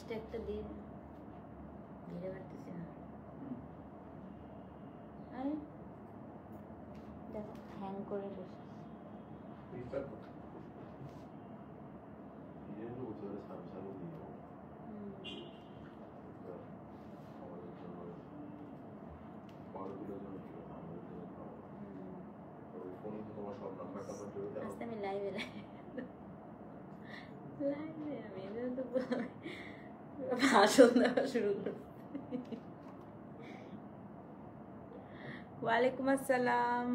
মিষ্টি একটা দিন দিতে পারতেছি না। দেখো হ্যাং করে বসে আমি লাইভে আমি তো ভাষণ দেওয়া শুরু করছি। ওয়ালাইকুম আসসালাম।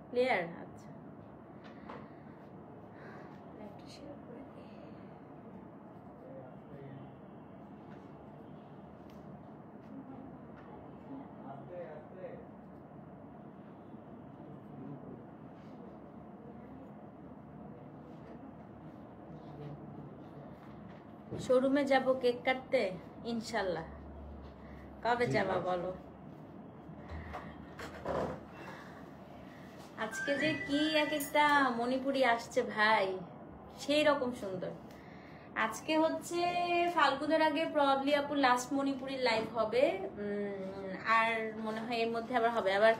ক্লিয়ার? আচ্ছা একটা শেয়ার করে দিই। শোরুমে যাব কেক কাটতে ইনশাল্লাহ। কবে যাবা বলো? আজকে যে কি এক একটা মণিপুরি আসছে ভাই, সেই রকম সুন্দর। আজকে হচ্ছে ফাল্গুনের আগে প্রবাবলি আপু লাস্ট মণিপুরির লাইভ হবে, আর মনে হয় এর মধ্যে আবার হবে, আবার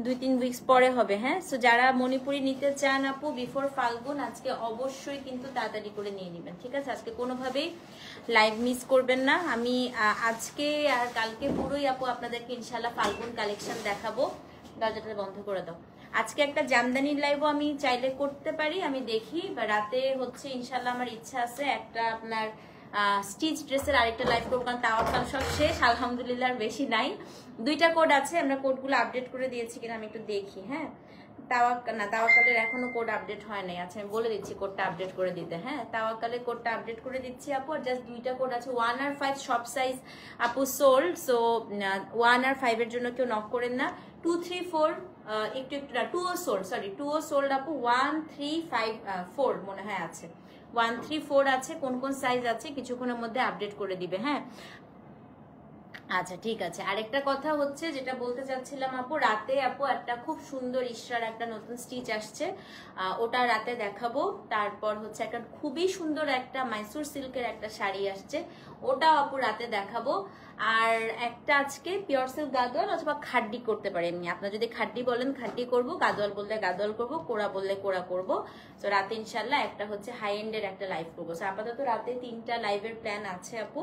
2-3 উইকস পরে হবে। হ্যাঁ, সো যারা মণিপুরি নিতে চান আপু বিফোর ফাল্গুন, আজকে অবশ্যই কিন্তু তাড়াতাড়ি করে নিয়ে নেবেন, ঠিক আছে? আজকে কোনোভাবেই লাইভ মিস করবেন না। আমি আজকে আর কালকে পুরোই আপু আপনাদেরকে ইনশাল্লাহ ফাল্গুন কালেকশন দেখাবো। দরজাটা বন্ধ করে দাও। আজকে একটা জামদানির লাইভও আমি চাইলে করতে পারি, আমি দেখি। বা রাতে হচ্ছে ইনশাল্লাহ আমার ইচ্ছা আছে একটা আপনার স্টিচ ড্রেসের আরেকটা লাইভ করবো, কারণ তাওয়াক্কাল সব শেষ আলহামদুলিল্লাহ, আর বেশি নাই। 2টা কোড আছে, আমরা কোডগুলো আপডেট করে দিয়েছি কিনা আমি একটু দেখি। হ্যাঁ, তাওয়াক্কালের এখনো কোড আপডেট হয় নাই। আচ্ছা আমি বলে দিচ্ছি কোডটা আপডেট করে দিতে। হ্যাঁ, তাওয়াক্কালের কোডটা আপডেট করে দিচ্ছি আপু। আর জাস্ট 2টা কোড আছে, 1 আর 5 সব সাইজ আপু সোল্ড। সো 1 আর 5 এর জন্য কেউ নক করেন না। 2, 3, 4 একটু একটু না, 2ও সোল্ড, সরি 2ও সোল্ড আপু। 1, 3, 5, 4 মনে হয় আছে, 1, 3, 4 আছে। কোন কোন সাইজ আছে কিছুক্ষণের মধ্যে আপডেট করে দিবে। হ্যাঁ, আচ্ছা ঠিক আছে। আরেকটা কথা হচ্ছে যেটা বলতে চাচ্ছিলাম আপু, রাতে আপু একটা খুব সুন্দর ইশরার একটা নতুন স্টিচ আসছে, ওটা রাতে দেখাবো। তারপর হচ্ছে একটা খুবই সুন্দর একটা মাইসুর সিল্কের একটা শাড়ি আসছে, ওটাও আপু রাতে দেখাবো। আর একটা আজকে পিওর সিল্ক গাদোয়াল অথবা খাড্ডি করতে পারি এমনি। আপনার যদি খাড্ডি বলেন খাড্ডি করবো, গাদোয়াল বললে গাদোয়াল করবো, কোড়া বললে কোড়া করবো। তো রাতে ইনশাল্লাহ একটা হচ্ছে হাই এন্ডের একটা লাইভ করবো। তো আপাতত রাতে 3টা লাইভের প্ল্যান আছে আপু।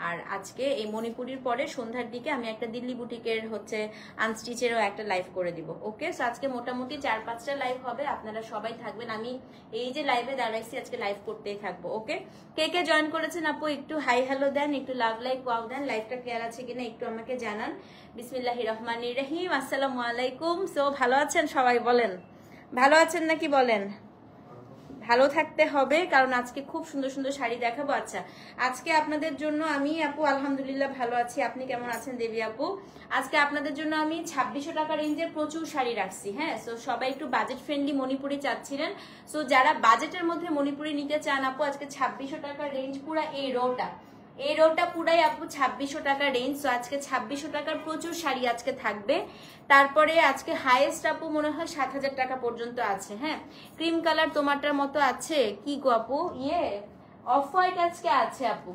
আর আজকে এই মণিপুরির পরে সন্ধ্যার দিকে আমি একটা দিল্লি বুটিকের হচ্ছে আনস্টিচেরও একটা লাইভ করে দিব। ওকে, সো আজকে মোটামুটি 4-5টা লাইভ হবে, আপনারা সবাই থাকবেন। আমি এই যে লাইভে দাঁড়াইছি আজকে লাইভ করতেই থাকবো। ওকে, কে কে জয়েন করেছেন আপু একটু হাই হ্যালো দেন, একটু লাভ লাইক ওয়াও দেন। লাইভটা ক্লিয়ার আছে কিনা একটু আমাকে জানান। বিসমিল্লাহির রহমানির রহিম, আসসালামু আলাইকুম। সো ভালো আছেন সবাই? বলেন ভালো আছেন নাকি বলেন। ভালো থাকতে হবে, কারণ আজকে খুব সুন্দর সুন্দর শাড়ি দেখাবো। আচ্ছা, আজকে আপনাদের জন্য আমি আপু আলহামদুলিল্লাহ ভালো আছি, আপনি কেমন আছেন দেবী আপু? আজকে আপনাদের জন্য আমি 2600 টাকা রেঞ্জের প্রচুর শাড়ি রাখছি। হ্যাঁ, সো সবাই একটু বাজেট ফ্রেন্ডলি মণিপুরি চাচ্ছিলেন। সো যারা বাজেটের মধ্যে মণিপুরি নিতে চান আপু, আজকে 2600 টাকার রেঞ্জ পুরা এই রোটা পুরাই আপু 2600 টাকা রেঞ্জ। তো আজকে 2600 টাকার প্রচুর শাড়ি আজকে থাকবে। তারপরে আজকে হাইয়েস্ট আপু মনে হয় 7000 টাকা পর্যন্ত আছে। হ্যাঁ, ক্রিম কালার তোমারটার মতো আছে কি গো আপু, অফ হোয়াইট আজকে আছে আপু,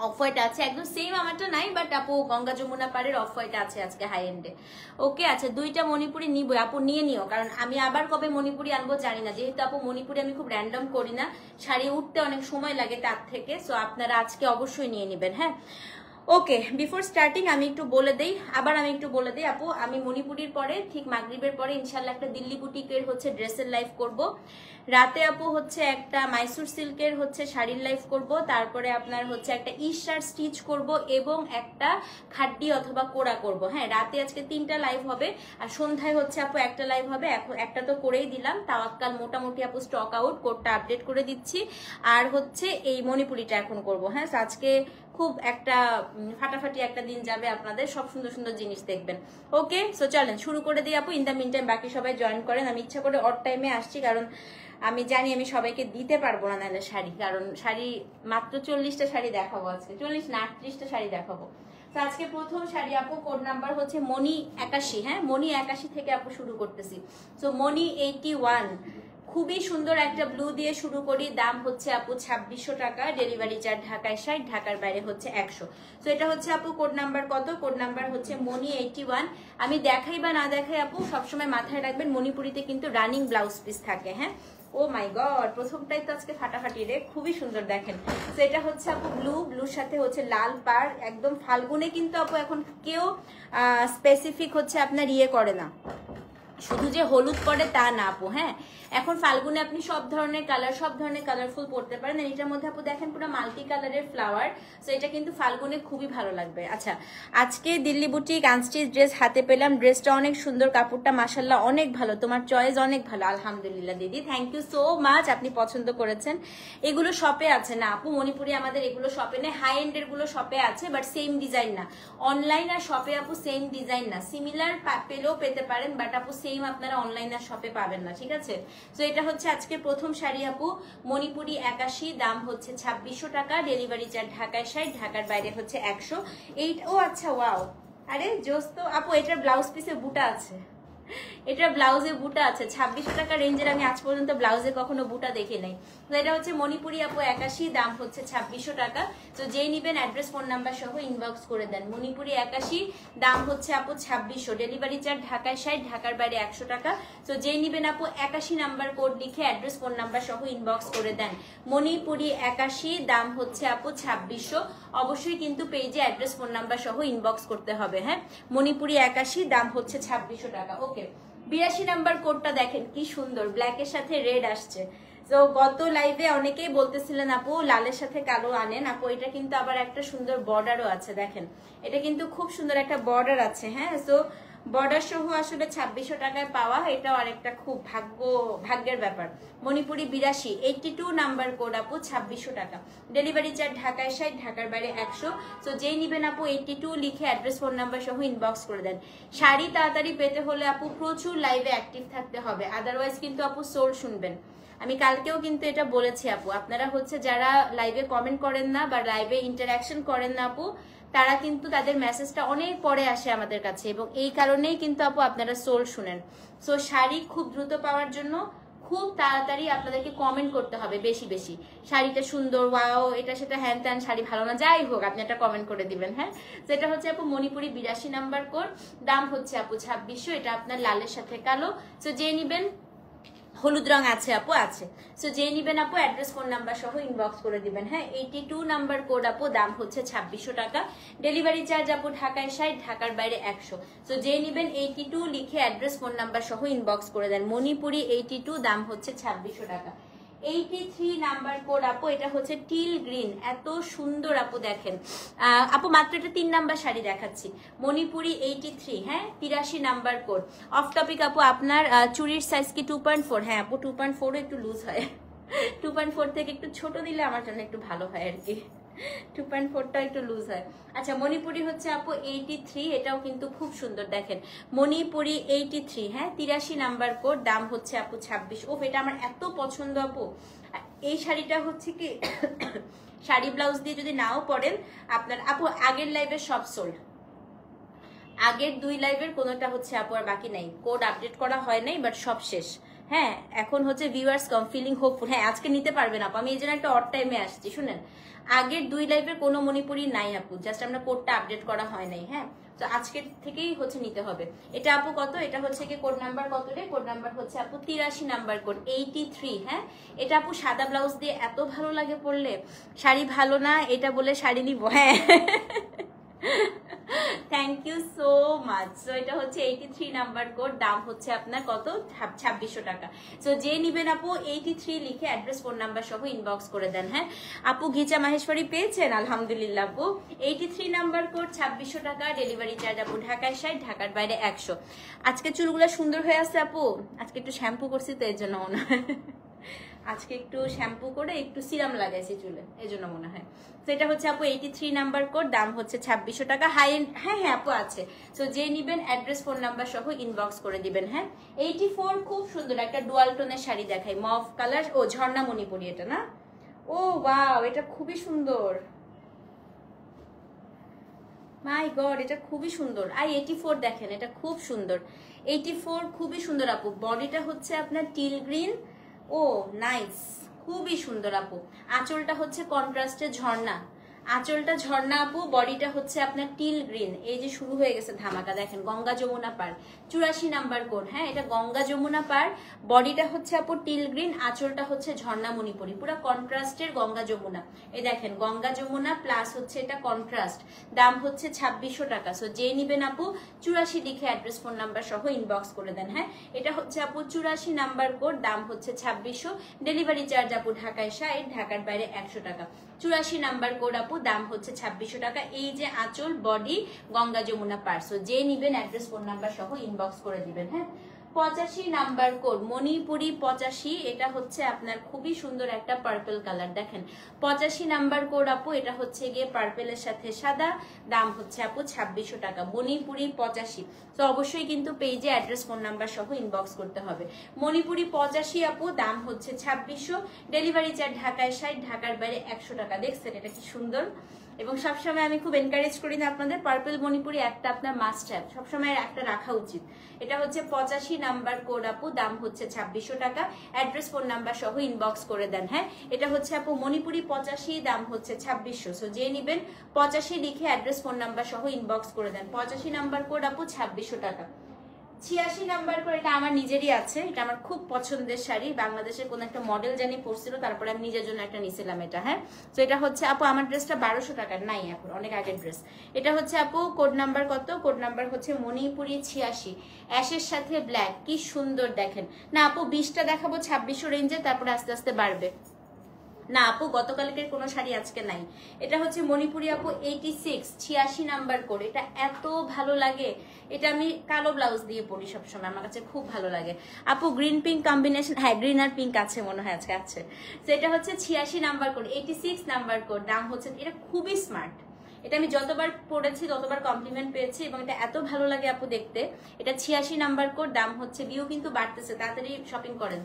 অফ হোয়াইট আছে, একদম সেম আমারটা নাই, বাট আপু গঙ্গা যমুনা পাড়ের অফ হোয়াইট আছে আজকে হাই এন্ডে। ওকে, আচ্ছা 2টা মণিপুরি নিবো আপু, নিয়ে নিও, কারণ আমি আবার কবে মণিপুরি আনবো জানি না। যেহেতু আপু মণিপুরি আমি খুব র্যান্ডম করি না, শাড়ি উঠতে অনেক সময় লাগে তার থেকে। সো আপনারা আজকে অবশ্যই নিয়ে নেবেন। হ্যাঁ, ওকে, বিফোর স্টার্টিং আমি একটু বলে দেই আপু, আমি মণিপুরির পরে ঠিক মাগরিবের পরে ইনশাল্লাহ একটা দিল্লি বুটিকের হচ্ছে ড্রেসের লাইভ করব। রাতে আপু হচ্ছে একটা মাইসুর সিল্কের হচ্ছে শাড়ির লাইভ করব। তারপরে আপনার হচ্ছে একটা ইশার স্টিচ করব এবং একটা খাড্ডি অথবা কোড়া করব। হ্যাঁ, রাতে আজকে 3টা লাইভ হবে, আর সন্ধ্যায় হচ্ছে আপু একটা লাইভ হবে। এখন একটা তো করেই দিলাম, তাওয়াক্কাল মোটামুটি আপু স্টক আউট, কোডটা আপডেট করে দিচ্ছি। আর হচ্ছে এই মণিপুরিটা এখন করব। হ্যাঁ, আজকে খুব একটা ফাটাফাটি একটা দিন যাবে, আপনাদের সব সুন্দর সুন্দর জিনিস দেখবেন। ওকে, সো চলেন শুরু করে দিই আপু। ইন দ্য মিন টাইম বাকি সবাই জয়েন করেন। আমি ইচ্ছা করে অড টাইমে আসছি, কারণ আমি জানি আমি সবাইকে দিতে পারবো না নাহলে শাড়ি, কারণ শাড়ি মাত্র 40টা শাড়ি দেখাবো আজকে, 40 না 38টা শাড়ি দেখাবো। তো আজকে প্রথম শাড়ি আপু, কোড নাম্বার হচ্ছে মনি 81, হ্যাঁ মনি 81 থেকে আপু শুরু করতেছি। তো মনি 81, খুবই সুন্দর একটা ব্লু দিয়ে শুরু করি। দাম হচ্ছে আপু 2600 টাকা, ডেলিভারি চার্জ ঢাকায় 60, ঢাকার বাইরে হচ্ছে 100। তো এটা হচ্ছে আপু কোড নাম্বার কত? কোড নাম্বার হচ্ছে মনি 81। আমি দেখাই বা না দেখাই আপু, সবসময় মাথায় রাখবেন মণিপুরিতে কিন্তু রানিং ব্লাউজ পিস থাকে। হ্যাঁ, ও মাই গড, প্রথমটাই তো আজকে ফাটাফাটি রে, খুবই সুন্দর দেখেন। তো এটা হচ্ছে আপু ব্লুর সাথে হচ্ছে লাল পার, একদম ফাল্গুনে কিন্তু আপু এখন কেউ স্পেসিফিক হচ্ছে আপনার ইয়ে করে না, শুধু যে হলুদ পরে তা না আপু। হ্যাঁ, এখন ফাল্গুনে আপনি সব ধরনের কালার, সব ধরনের কালারফুল পড়তে পারেন। এটার মধ্যে আপু দেখেন পুরো মাল্টি কালারের ফ্লাওয়ার, তো এটা কিন্তু ফাল্গুনে খুবই ভালো লাগবে। আচ্ছা, আজকে দিল্লি বুটিক আনস্টিচ ড্রেস হাতে পেলাম, ড্রেসটা অনেক সুন্দর, কাপড়টা মাশাল্লাহ অনেক ভালো, তোমার চয়েস অনেক ভালো। আলহামদুলিল্লাহ দিদি, থ্যাংক ইউ সো মাচ, আপনি পছন্দ করেছেন। এগুলো শপে আছে না আপু, মণিপুরি আমাদের এগুলো শপে নেই, হাই এন্ডের গুলো শপে আছে, বাট সেম ডিজাইন না। অনলাইন আর শপে আপু সেম ডিজাইন না, সিমিলার পেলেও পেতে পারেন, বাট আপু সেম আপনারা অনলাইন আর শপে পাবেন না, ঠিক আছে। তো এটা হচ্ছে আজকে প্রথম শাড়ি আপু, মণিপুরি 81, দাম হচ্ছে 2600 টাকা, ডেলিভারি চার্জ ঢাকায় 60, ঢাকার বাইরে হচ্ছে 100। ও আচ্ছা, ওয়াও, আরে জোস তো আপু, এটার ব্লাউজ পিসে বুটা আছে, এটা ব্লাউজে বুটা আছে। 2600 টাকা রেঞ্জের আমি আজ পর্যন্ত ব্লাউজে কখনো বুটা দেখি নাই। তো এটা হচ্ছে মণিপুরি আপু 81, দাম হচ্ছে 2600 টাকা। তো যেই নিবেন অ্যাড্রেস ফোন নাম্বার সহ ইনবক্স করে দেন। মণিপুরি 81, দাম হচ্ছে আপু 2600, ডেলিভারি চার্জ ঢাকায় 60, ঢাকার বাইরে 100 টাকা। তো যেই নিবেন আপু 81 নাম্বার কোড লিখে অ্যাড্রেস ফোন নাম্বার সহ ইনবক্স করে দেন। মণিপুরি 81, দাম হচ্ছে আপু 2600। অবশ্যই কিন্তু পেজে অ্যাড্রেস ফোন নাম্বার সহ ইনবক্স করতে হবে। হ্যাঁ, মণিপুরি 81, দাম হচ্ছে 2600 টাকা। ওকে, 82 নাম্বার কোডটা দেখেন কি সুন্দর, ব্ল্যাকের সাথে রেড আসছে। তো গত লাইভে অনেকেই বলতেছিলেন আপু লালের সাথে কালো আনেন, আপু এটা কিন্তু আবার একটা সুন্দর বর্ডারও আছে, দেখেন এটা কিন্তু খুব সুন্দর একটা বর্ডার আছে। হ্যাঁ, তো বর্ডার সহ আসলে 2600 টাকায় পাওয়া, এটাও আরেকটা খুব ভাগ্যের ব্যাপার। মণিপুরি 82, 82 নাম্বার কোড আপু, 2600 টাকা, ডেলিভারি চার্জ ঢাকায় 60, ঢাকার বাইরে 100। তো যেই নিবেন আপু 82 লিখে অ্যাড্রেস ফোন নাম্বার সহ ইনবক্স করে দেন। শাড়ি তাড়াতাড়ি পেতে হলে আপু প্রচুর লাইভে অ্যাক্টিভ থাকতে হবে, আদারওয়াইজ কিন্তু আপু সোল শুনবেন। আমি কালকেও কিন্তু এটা বলেছি আপু, আপনারা হচ্ছে যারা লাইভে কমেন্ট করেন না বা লাইভে ইন্টারাকশন করেন না আপু, তারা কিন্তু তাদের মেসেজটা অনেক পরে আসে আমাদের কাছে, এবং এই কারণেই কিন্তু আপু আপনারা সোল শুনেন। সো শাড়ি খুব দ্রুত পাওয়ার জন্য খুব তাড়াতাড়ি আপনাদেরকে কমেন্ট করতে হবে, বেশি বেশি শাড়িটা সুন্দর, ওয়াও, এটা সেটা হ্যান ত্যান, শাড়ি ভালো না, যাই হোক আপনি একটা কমেন্ট করে দিবেন। হ্যাঁ, সেটা হচ্ছে আপু মণিপুরি 82 নাম্বার কোড, দাম হচ্ছে আপু 2600, এটা আপনার লালের সাথে কালো। তো যে নিবেন, হলুদ রং আছে আপু, আছে। সো যে নিবেন আপু অ্যাড্রেস ফোন নাম্বার সহ ইনবক্স করে দিবেন। হ্যাঁ, 82 নাম্বার কোড আপু, দাম হচ্ছে 2600 টাকা, ডেলিভারি চার্জ আপু ঢাকায় 60, ঢাকার বাইরে 100। সো যে নিবেন 82 লিখে অ্যাড্রেস ফোন নাম্বার সহ ইনবক্স করে দেন। মণিপুরি 82, দাম হচ্ছে 2600 টাকা। 83 নাম্বার কোড আপু, এটা হচ্ছে টিল গ্রিন, এত সুন্দর আপু দেখেন। আপু মাত্র এটা 3 নাম্বার শাড়ি দেখাচ্ছি, মণিপুরি 83। হ্যাঁ, 83 নাম্বার কোড। অফ টপিক আপু, আপনার চুরির সাইজ কি 2.4? হ্যাঁ আপু, 2.4 একটু লুজ হয়, 2.4 থেকে একটু ছোট দিলে আমার জন্য একটু ভালো হয় আর কি, 2.4টা একটু লুজ হয়। আচ্ছা, মণিপুরি হচ্ছে আপু 83, এটাও কিন্তু খুব সুন্দর দেখেন, মণিপুরি 83। হ্যাঁ, 83 নাম্বার কোড, দাম হচ্ছে আপু 26। ওফ, এটা আমার এত পছন্দ আপু। এই শাড়িটা হচ্ছে কি শাড়ি ব্লাউজ দিয়ে যদি নাও পরেন আপনার আপু, আগের লাইভে সব সোল্ড, আগের 2 লাইভের কোনোটা হচ্ছে আপু আর বাকি নাই, কোড আপডেট করা হয় নাই, বাট সব শেষ। হ্যাঁ, এখন হচ্ছে ভিউয়ার্স কম, ফিলিং হোপফুল। হ্যাঁ, আজকে নিতে পারবেন আপু, আমি এই জন্য একটা অড টাইমে আসছি। শুনেন, আগের 2 লাইভের কোনো মণিপুরি নাই আপু, জাস্ট আমরা কোডটা আপডেট করা হয় নাই। হ্যাঁ, তো আজকের থেকেই হচ্ছে নিতে হবে। এটা আপু কত? এটা হচ্ছে কি কোড নাম্বার কত রে? কোড নাম্বার হচ্ছে আপু 83 নাম্বার কোড, 83। হ্যাঁ, এটা আপু সাদা ব্লাউজ দিয়ে এত ভালো লাগে পরলে, শাড়ি ভালো না এটা বলে শাড়ি নিব। হ্যাঁ, thank you so much. So এটা হচ্ছে 83 নাম্বার কোড, দাম হচ্ছে আপনার কত? 2600 টাকা। সো যে নিবেন আপু 83 লিখে অ্যাড্রেস ফোন নাম্বার সহ ইনবক্স করে দেন। হ্যাঁ আপু, গিচা মাহেশ্বরী পেয়েছেন? আলহামদুলিল্লাহ আপু, 83 নাম্বার কোড, 2600 টাকা, ডেলিভারি চার্জ আপু ঢাকায় 60, ঢাকার বাইরে 100। আজকে চুলগুলো সুন্দর হয়ে আছে আপু, আজকে একটু শ্যাম্পু করছি তো এর জন্য মনে হয়, আজকে একটু শ্যাম্পু করে একটু সিরাম লাগাইছি চুলে, এই জন্য মনে হয়। তো এটা হচ্ছে আপু 83 নাম্বার কোড, দাম হচ্ছে 2600 টাকা। হাই এন্ড, হ্যাঁ হ্যাঁ আপু আছে। তো যে নিবেন অ্যাড্রেস ফোন নাম্বার সহ ইনবক্স করে দিবেন। হ্যাঁ, 84 খুব সুন্দর একটা ডুয়াল টোনের শাড়ি দেখাই, মভ কালার। ও ঝর্ণা মণিপুরি এটা না? ও ওয়াও, এটা খুবই সুন্দর। মাই গড, এটা খুবই সুন্দর। আর 84 দেখেন, এটা খুব সুন্দর। 84 খুবই সুন্দর আপু। বডিটা হচ্ছে আপনার টিল গ্রিন। ও নাইস, খুবই সুন্দর আপু। আঁচলটা হচ্ছে কন্ট্রাস্টে ঝর্ণা, আঁচলটা ঝর্ণা আপু। বডিটা হচ্ছে আপনার টিল গ্রিন। এই যে শুরু হয়ে গেছে ধামাকা, দেখেন গঙ্গা যমুনা পার, 84 নাম্বার কোড। হ্যাঁ, এটা গঙ্গা যমুনা পার। বডিটা হচ্ছে আপু টিল গ্রিন, আঁচলটা হচ্ছে ঝর্ণা মণিপুরি, পুরো কন্ট্রাস্টের গঙ্গা যমুনা। এই দেখেন গঙ্গা যমুনা প্লাস হচ্ছে এটা কন্ট্রাস্ট। দাম হচ্ছে 2600 টাকা। সো যে নিবেন আপু 84 লিখে অ্যাড্রেস ফোন নাম্বার সহ ইনবক্স করে দেন। হ্যাঁ, এটা হচ্ছে আপু 84 নাম্বার কোড, দাম হচ্ছে 2600। ডেলিভারি চার্জ আপু ঢাকায় 60, ঢাকার বাইরে 100 টাকা। 84 নাম্বার কোড আপু, দাম হচ্ছে 2600 টাকা। এই যে আঁচল, বডি গঙ্গা যমুনা পার। সো যে নিবেন অ্যাড্রেস ফোন নাম্বার সহ ইনবক্স করে দিবেন। হ্যাঁ, 85 নাম্বার কোড মণিপুরি 85। এটা হচ্ছে আপনার খুবই সুন্দর একটা পার্পল কালার, দেখেন 85 নাম্বার কোড আপু। এটা হচ্ছে গিয়ে পার্পেলের সাথে সাদা, দাম হচ্ছে আপু 2600 টাকা। মণিপুরি 85। তো অবশ্যই কিন্তু পেজে অ্যাড্রেস ফোন নাম্বার সহ ইনবক্স করতে হবে। মণিপুরি 85 আপু, দাম হচ্ছে 2600। ডেলিভারি চার্জ ঢাকায় 60, ঢাকার বাইরে 100 টাকা। দেখছেন এটা কি সুন্দর। এবং সবসময় আমি খুব এনকারেজ করি না আপনাদের, পার্পল মণিপুরি একটা আপনার মাস্ট হ্যাভ, সবসময় একটা রাখা উচিত। এটা হচ্ছে 85 নাম্বার কোড আপু, দাম হচ্ছে 2600 টাকা। অ্যাড্রেস ফোন নাম্বার সহ ইনবক্স করে দেন। হ্যাঁ, এটা হচ্ছে আপু মণিপুরি 85, দাম হচ্ছে 2600। সো যে নিবেন 85 লিখে অ্যাড্রেস ফোন নাম্বার সহ ইনবক্স করে দেন। 85 নাম্বার কোড আপু 2600 টাকা। 86 নাম্বার করে, এটা আমার নিজেরই আছে, এটা আমার খুব পছন্দের শাড়ি। বাংলাদেশের কোন একটা মডেল জানি পরছিল, তারপরে আমি নিজের জন্য একটা নিছিলাম এটা। হ্যাঁ, তো এটা হচ্ছে আপু আমার ড্রেসটা 1200 টাকার, নাই এখন অনেক আগের ড্রেস। এটা হচ্ছে আপু কোড নাম্বার কত? কোড নাম্বার হচ্ছে মণিপুরি 86, অ্যাশের সাথে ব্ল্যাক। কি সুন্দর দেখেন। না আপু 20টা দেখাবো 2600 রেঞ্জে, তারপরে আস্তে আস্তে বাড়বে। না আপু গতকালকের কোনো শাড়ি আজকে নাই। এটা হচ্ছে মণিপুরি আপু 86, 86 নাম্বার কোড। এটা এত ভালো লাগে, এটা আমি কালো ব্লাউজ দিয়ে পরি সবসময়, আমার কাছে খুব ভালো লাগে আপু। গ্রিন পিঙ্ক কম্বিনেশন, হ্যাঁ গ্রিন আর পিঙ্ক আছে মনে হয় আজকে আছে। তো এটা হচ্ছে 86 নাম্বার কোড, 86 নাম্বার কোড। দাম হচ্ছে, এটা খুবই স্মার্ট। এটা আমি যতবার পড়েছি ততবার কমপ্লিমেন্ট পেয়েছি এবং এটা এত ভালো লাগে আপু দেখতে। এটা 86 নাম্বার কোড, দাম হচ্ছে, ভিউ কিন্তু বাড়তেছে, তাড়াতাড়ি শপিং করেন,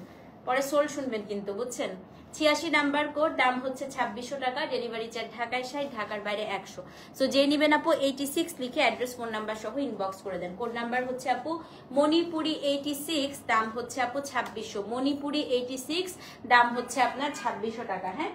পরে সোল শুনবেন কিন্তু, বুঝছেন। 86 নাম্বার কোড, দাম হচ্ছে 2600 টাকা। ডেলিভারি চার্জ ঢাকায় 60, ঢাকার বাইরে 100। সো যে নিবেন আপু 86 লিখে অ্যাড্রেস ফোন নাম্বার সহ ইনবক্স করে দেন। কোড নাম্বার হচ্ছে আপু মণিপুরি 86, দাম হচ্ছে আপু 2600। মণিপুরি 86, দাম হচ্ছে আপনার 2600 টাকা। হ্যাঁ,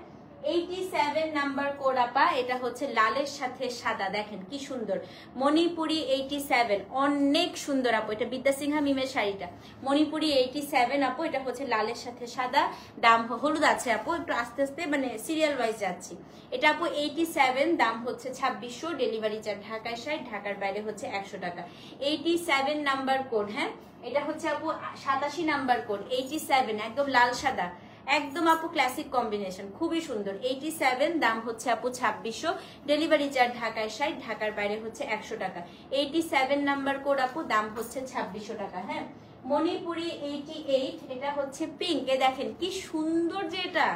87 নাম্বার কোড আপা। এটা হচ্ছে লালের সাথে সাদা, দেখেন কি সুন্দর। মণিপুরি 87, অনেক সুন্দর আপু। এটা বিদ্যা সিনহা মিমের শাড়িটা। মণিপুরি 87 আপু, এটা হচ্ছে লালের সাথে সাদা, দাম হলুদ আছে আপু, একটু আস্তে আস্তে মানে সিরিয়াল ওয়াইজ যাচ্ছি। এটা আপু 87, দাম হচ্ছে 2600। ডেলিভারি চার্জ ঢাকায় 60, ঢাকার বাইরে হচ্ছে 100 টাকা। 87 নাম্বার কোড। হ্যাঁ, এটা হচ্ছে আপু 87 নাম্বার কোড, 87, একদম লাল সাদা, একদম আপু ক্লাসিক কম্বিনেশন, খুবই সুন্দর। 87, দাম হচ্ছে আপু 2600। ডেলিভারি চার্জ ঢাকায় 60, ঢাকার বাইরে হচ্ছে 100 টাকা। 87 নাম্বার কোড আপু, দাম হচ্ছে 2600 টাকা। হ্যাঁ, মণিপুরি 88, এটা হচ্ছে পিঙ্ক। এ দেখেন কি সুন্দর, যে এটা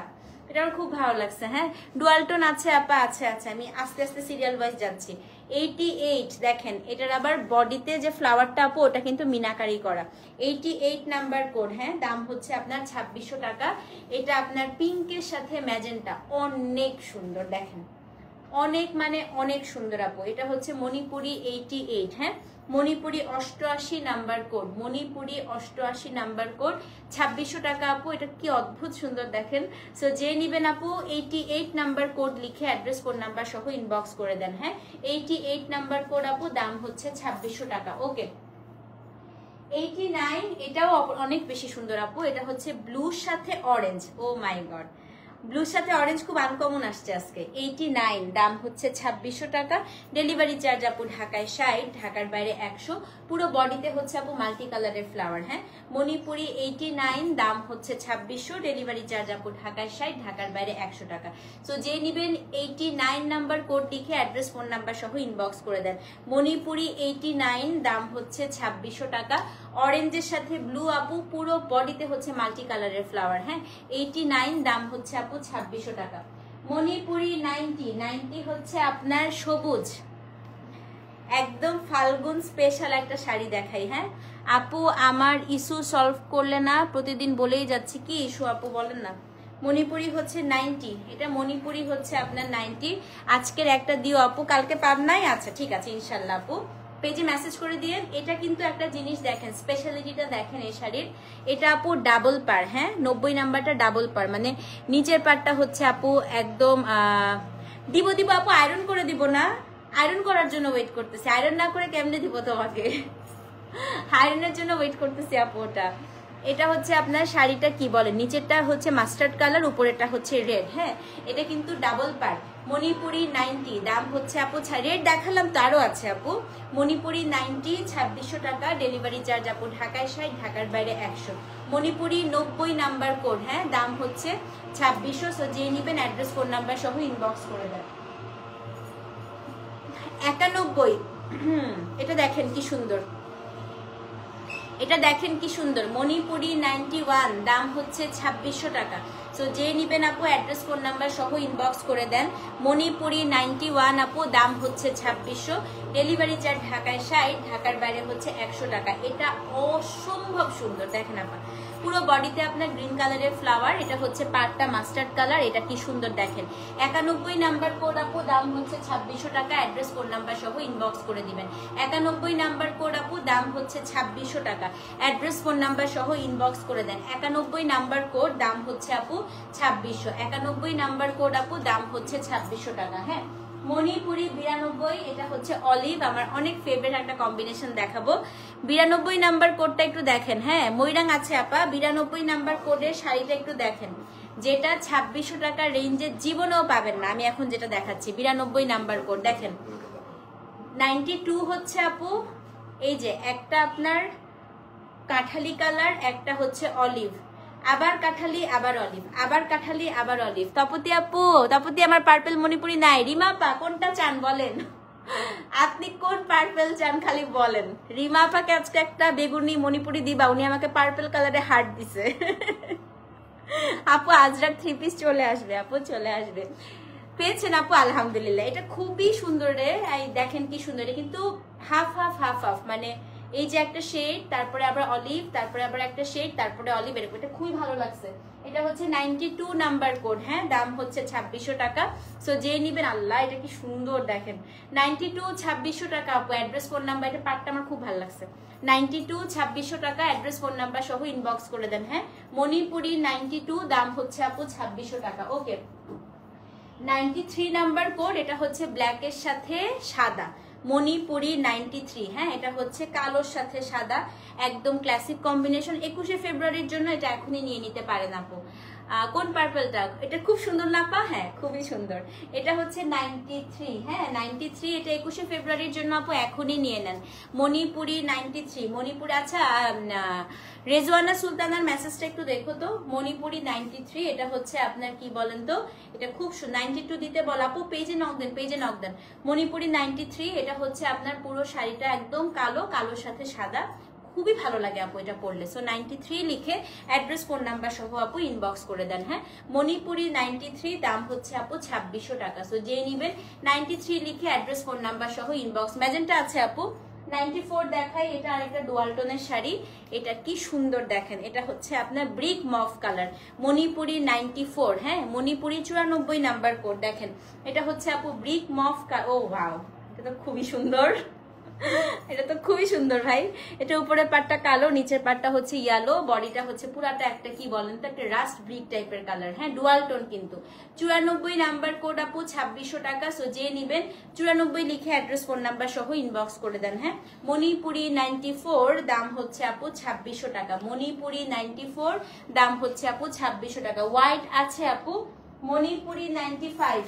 আমার খুব ভালো লাগছে। হ্যাঁ, ডুয়াল টোন আছে আপা, আছে আছে, আমি আস্তে আস্তে সিরিয়াল ওয়াইজ যাচ্ছি। 88 দেখেন, এটার আবার বডিতে যে ফ্লাওয়ারটা আপু, ওটা কিন্তু মিনাকারি করা। 88 নাম্বার কোড। হ্যাঁ, দাম হচ্ছে আপনার 2600 টাকা। এটা আপনার পিঙ্কের সাথে ম্যাজেন্টা, অনেক সুন্দর দেখেন, অনেক মানে অনেক সুন্দর আপু। এটা হচ্ছে মণিপুরি 88। হ্যাঁ, Manipuri 88 number code, Manipuri 88 number code, 2600 টাকা আপু। এটা কি অদ্ভুত সুন্দর দেখেন। সো যে নিবেন আপু 88 নাম্বার কোড লিখে অ্যাড্রেস কোড নাম্বার সহ ইনবক্স করে দেন। হ্যাঁ, 88 নাম্বার কোড আপু, দাম হচ্ছে 2600 টাকা। ওকে, 89, এটাও অনেক বেশি সুন্দর আপু। এটা হচ্ছে ব্লুর সাথে অরেঞ্জ। ও মাই গড, ব্লুর সাথে অরেঞ্জ খুব আনকমন আসছে আজকে। 89, দাম হচ্ছে 2600 টাকা। ডেলিভারি চার্জ আপু ঢাকায় 60, ঢাকার বাইরে 100। পুরো বডিতে হচ্ছে আপু মাল্টি কালারের ফ্লাওয়ার। হ্যাঁ, মণিপুরি 89, দাম হচ্ছে 2600। ডেলিভারি চার্জ আপু ঢাকায় 60, ঢাকার বাইরে 100 টাকা। সো যে নিবেন 89 নাম্বার কোড লিখে অ্যাড্রেস ফোন নাম্বার সহ ইনবক্স করে দেন। মণিপুরি 89, দাম হচ্ছে 2600 টাকা। অরেঞ্জের সাথে ব্লু আপু, পুরো বডিতে হচ্ছে মাল্টি কালারের ফ্লাওয়ার। হ্যাঁ, 89, দাম হচ্ছে আপু 2600 টাকা। মণিপুরি 90 হচ্ছে আপনার সবুজ, একদম ফাল্গুন স্পেশাল একটা শাড়ি দেখাই। হ্যাঁ আপু, আমার ইস্যু সলভ করলে না, প্রতিদিন বলেই যাচ্ছি। কি ইস্যু আপু বলেন না। মণিপুরি হচ্ছে 90, এটা মণিপুরি হচ্ছে আপনার 90। আজকের একটা দিও আপু, কালকে পাব নাই? আচ্ছা ঠিক আছে ইনশাল্লাহ আপু, পেজে মেসেজ করে দিয়ে। এটা কিন্তু একটা জিনিস দেখেন, স্পেশালিটিটা দেখেন এই শাড়ির। এটা আপু ডাবল পার, হ্যাঁ 90 নাম্বারটা ডাবল পার, মানে নিচের পারটা হচ্ছে আপু একদম দিব আপু, আয়রন করে দিব না, আয়রন করার জন্য ওয়েট করতেছি, আয়রন না করে কেমনে দিব তোমাকে, আয়রনের জন্য ওয়েট করতেছি আপু। এটা হচ্ছে আপনার শাড়িটা কি বলে, নিচেরটা হচ্ছে মাস্টার্ড কালার, উপরেরটা হচ্ছে রেড, হ্যাঁ এটা কিন্তু ডাবল পার। মণিপুরি 90, দাম হচ্ছে আপু, রেড দেখালাম তো আরো আছে আপু। মণিপুরি 90, 2600 টাকা, ডেলিভারি চার্জ আপু ঢাকায় 60, ঢাকার বাইরে 100। মণিপুরি 90 নাম্বার কোড, হ্যাঁ দাম হচ্ছে 2600। সো যে নিবেন অ্যাড্রেস ফোন নাম্বার সহ ইনবক্স করে দেন। 91, এটা দেখেন কি সুন্দর, এটা দেখেন কি সুন্দর, মণিপুরি 91, দাম হচ্ছে 2600 টাকা। সো যে নিবেন আপু অ্যাড্রেস ফোন নাম্বার সহ ইনবক্স করে দেন। মণিপুরি 91 আপু, দাম হচ্ছে 2600, ডেলিভারি চার্জ ঢাকায় 60, ঢাকার বাইরে হচ্ছে 100 টাকা। এটা অসম্ভব সুন্দর, দেখেন আপা পুরো বডিতে আপনার গ্রিন কালারের ফ্লাওয়ার, এটা হচ্ছে পাড়টা মাস্টার্ড কালার, এটা কি সুন্দর দেখেন। 91 নাম্বার কোড আপু, দাম হচ্ছে 2600 টাকা, অ্যাড্রেস ফোন নাম্বার সহ ইনবক্স করে দিবেন। 91 নাম্বার কোড আপু, দাম হচ্ছে 2600 টাকা, অ্যাড্রেস ফোন নাম্বার সহ ইনবক্স করে দেন। 91 নাম্বার কোড, দাম হচ্ছে আপু 2600, 91 নাম্বার কোড আপু, দাম হচ্ছে 2600 টাকা। হ্যাঁ মণিপুরি 92, এটা হচ্ছে অলিভ, আমার অনেক ফেভারিট একটা কম্বিনেশন দেখাবো। 92 নাম্বার কোডটা একটু দেখেন, হ্যাঁ ময়রাং আছে আপা, 92 নাম্বার কোডের শাড়িটা একটু দেখেন, যেটা 2600 টাকার রেঞ্জে জীবনেও পাবেন না। আমি এখন যেটা দেখাচ্ছি 92 নাম্বার কোড দেখেন। 92 হচ্ছে আপু, এই যে একটা আপনার কাঠালি কালার, একটা হচ্ছে অলিভ, আবার কাঠালি আবার অলিভ, আবার কাঠালি আবার অলিভ। তপতি আপু, তপতি আমার পার্পল মণিপুরি নাই। রিমা আপা কোনটা চান বলেন, আপনি কোন পার্পল চান খালি বলেন। রিমা আপাকে আজকে একটা বেগুনি মণিপুরি দিবা, উনি আমাকে পার্পল কালারে হার্ট দিছে। আপু আজরাক 3 পিস চলে আসবে আপু, চলে আসবে, পেয়েছেন আপু আলহামদুলিল্লাহ। এটা খুবই সুন্দর রে, দেখেন কি সুন্দর, কিন্তু হাফ হাফ হাফ হাফ, মানে এই যে একটা শেড, তারপরে আবার অলিভ, তারপরে আবার একটা শেড, তারপরে অলিভ, এরকম, এটা খুবই ভালো লাগছে। এটা হচ্ছে 92 নাম্বার কোড, হ্যাঁ দাম হচ্ছে 2600 টাকা। সো যে নিবেন, আল্লাহ এটা কি সুন্দর দেখেন, 92 2600 টাকা আপু, অ্যাড্রেস ফোন নাম্বার, এটা পার্টটা আমার খুব ভালো লাগছে। 92 2600 টাকা, অ্যাড্রেস ফোন নাম্বার সহ ইনবক্স করে দেন। হ্যাঁ মণিপুরি 92, দাম হচ্ছে আপু 2600 টাকা। ওকে 93 নাম্বার কোড, এটা হচ্ছে ব্ল্যাকের সাথে সাদা, মণিপুরি 93, হ্যাঁ এটা হচ্ছে কালোর সাথে সাদা, একদম ক্লাসিক কম্বিনেশন। 21শে ফেব্রুয়ারির জন্য এটা এখনই নিয়ে নিতে পারেন আপু। কোন পার্পলটা, এটা খুব সুন্দর না পা, হ্যাঁ খুবই সুন্দর। এটা হচ্ছে 93, হ্যাঁ 93, এটা 21শে ফেব্রুয়ারির জন্য আপু এখনই নিয়ে নেন। মণিপুরি 93, মণিপুরি, আচ্ছা রেজওয়ানা সুলতানার মেসেজটা একটু দেখো তো। মণিপুরি 93, এটা হচ্ছে আপনার কি বলেন তো, এটা খুব 92 দিতে বল আপু, পেজে নক দেন, পেজে নক দেন। মণিপুরি 93, এটা হচ্ছে আপনার পুরো শাড়িটা একদম কালো, কালোর সাথে সাদা, খুবই ভালো লাগে আপু এটা পরলে। সো 93 লিখে অ্যাড্রেস ফোন নাম্বার সহ আপু ইনবক্স করে দেন। হ্যাঁ মণিপুরি 93, দাম হচ্ছে আপু 2600 টাকা। সো যে নিবেন 93 লিখে অ্যাড্রেস ফোন নাম্বার সহ ইনবক্স। ম্যাজেন্টা আছে আপু, 94 দেখাই, এটা আরেকটা ডুয়াল টোনের শাড়ি, এটা কি সুন্দর দেখেন, এটা হচ্ছে আপনার ব্রিক মফ কালার, মণিপুরি 94, হ্যাঁ মণিপুরি 94 নাম্বার কোড দেখেন, এটা হচ্ছে আপু ব্রিক মফ, ও ওয়াও এটা তো খুবই সুন্দর, এটা তো খুবই সুন্দর ভাই। এটা উপরের পাটটা কালো, নিচের পাটটা হচ্ছে ইয়েলো, বডিটা হচ্ছে পুরাটা একটা কি বলেন তো, একটা রাস্ট ব্রিক টাইপের কালার, হ্যাঁ ডুয়াল টোন কিন্তু। 94 নাম্বার কোড আপু 2600 টাকা। সো যে নিবেন 94 লিখে অ্যাড্রেস ফোন নাম্বার সহ ইনবক্স করে দেন। হ্যাঁ মণিপুরি 94, দাম হচ্ছে আপু 2600 টাকা। মণিপুরি 94, দাম হচ্ছে আপু 2600 টাকা। হোয়াইট আছে আপু, মণিপুরি 95,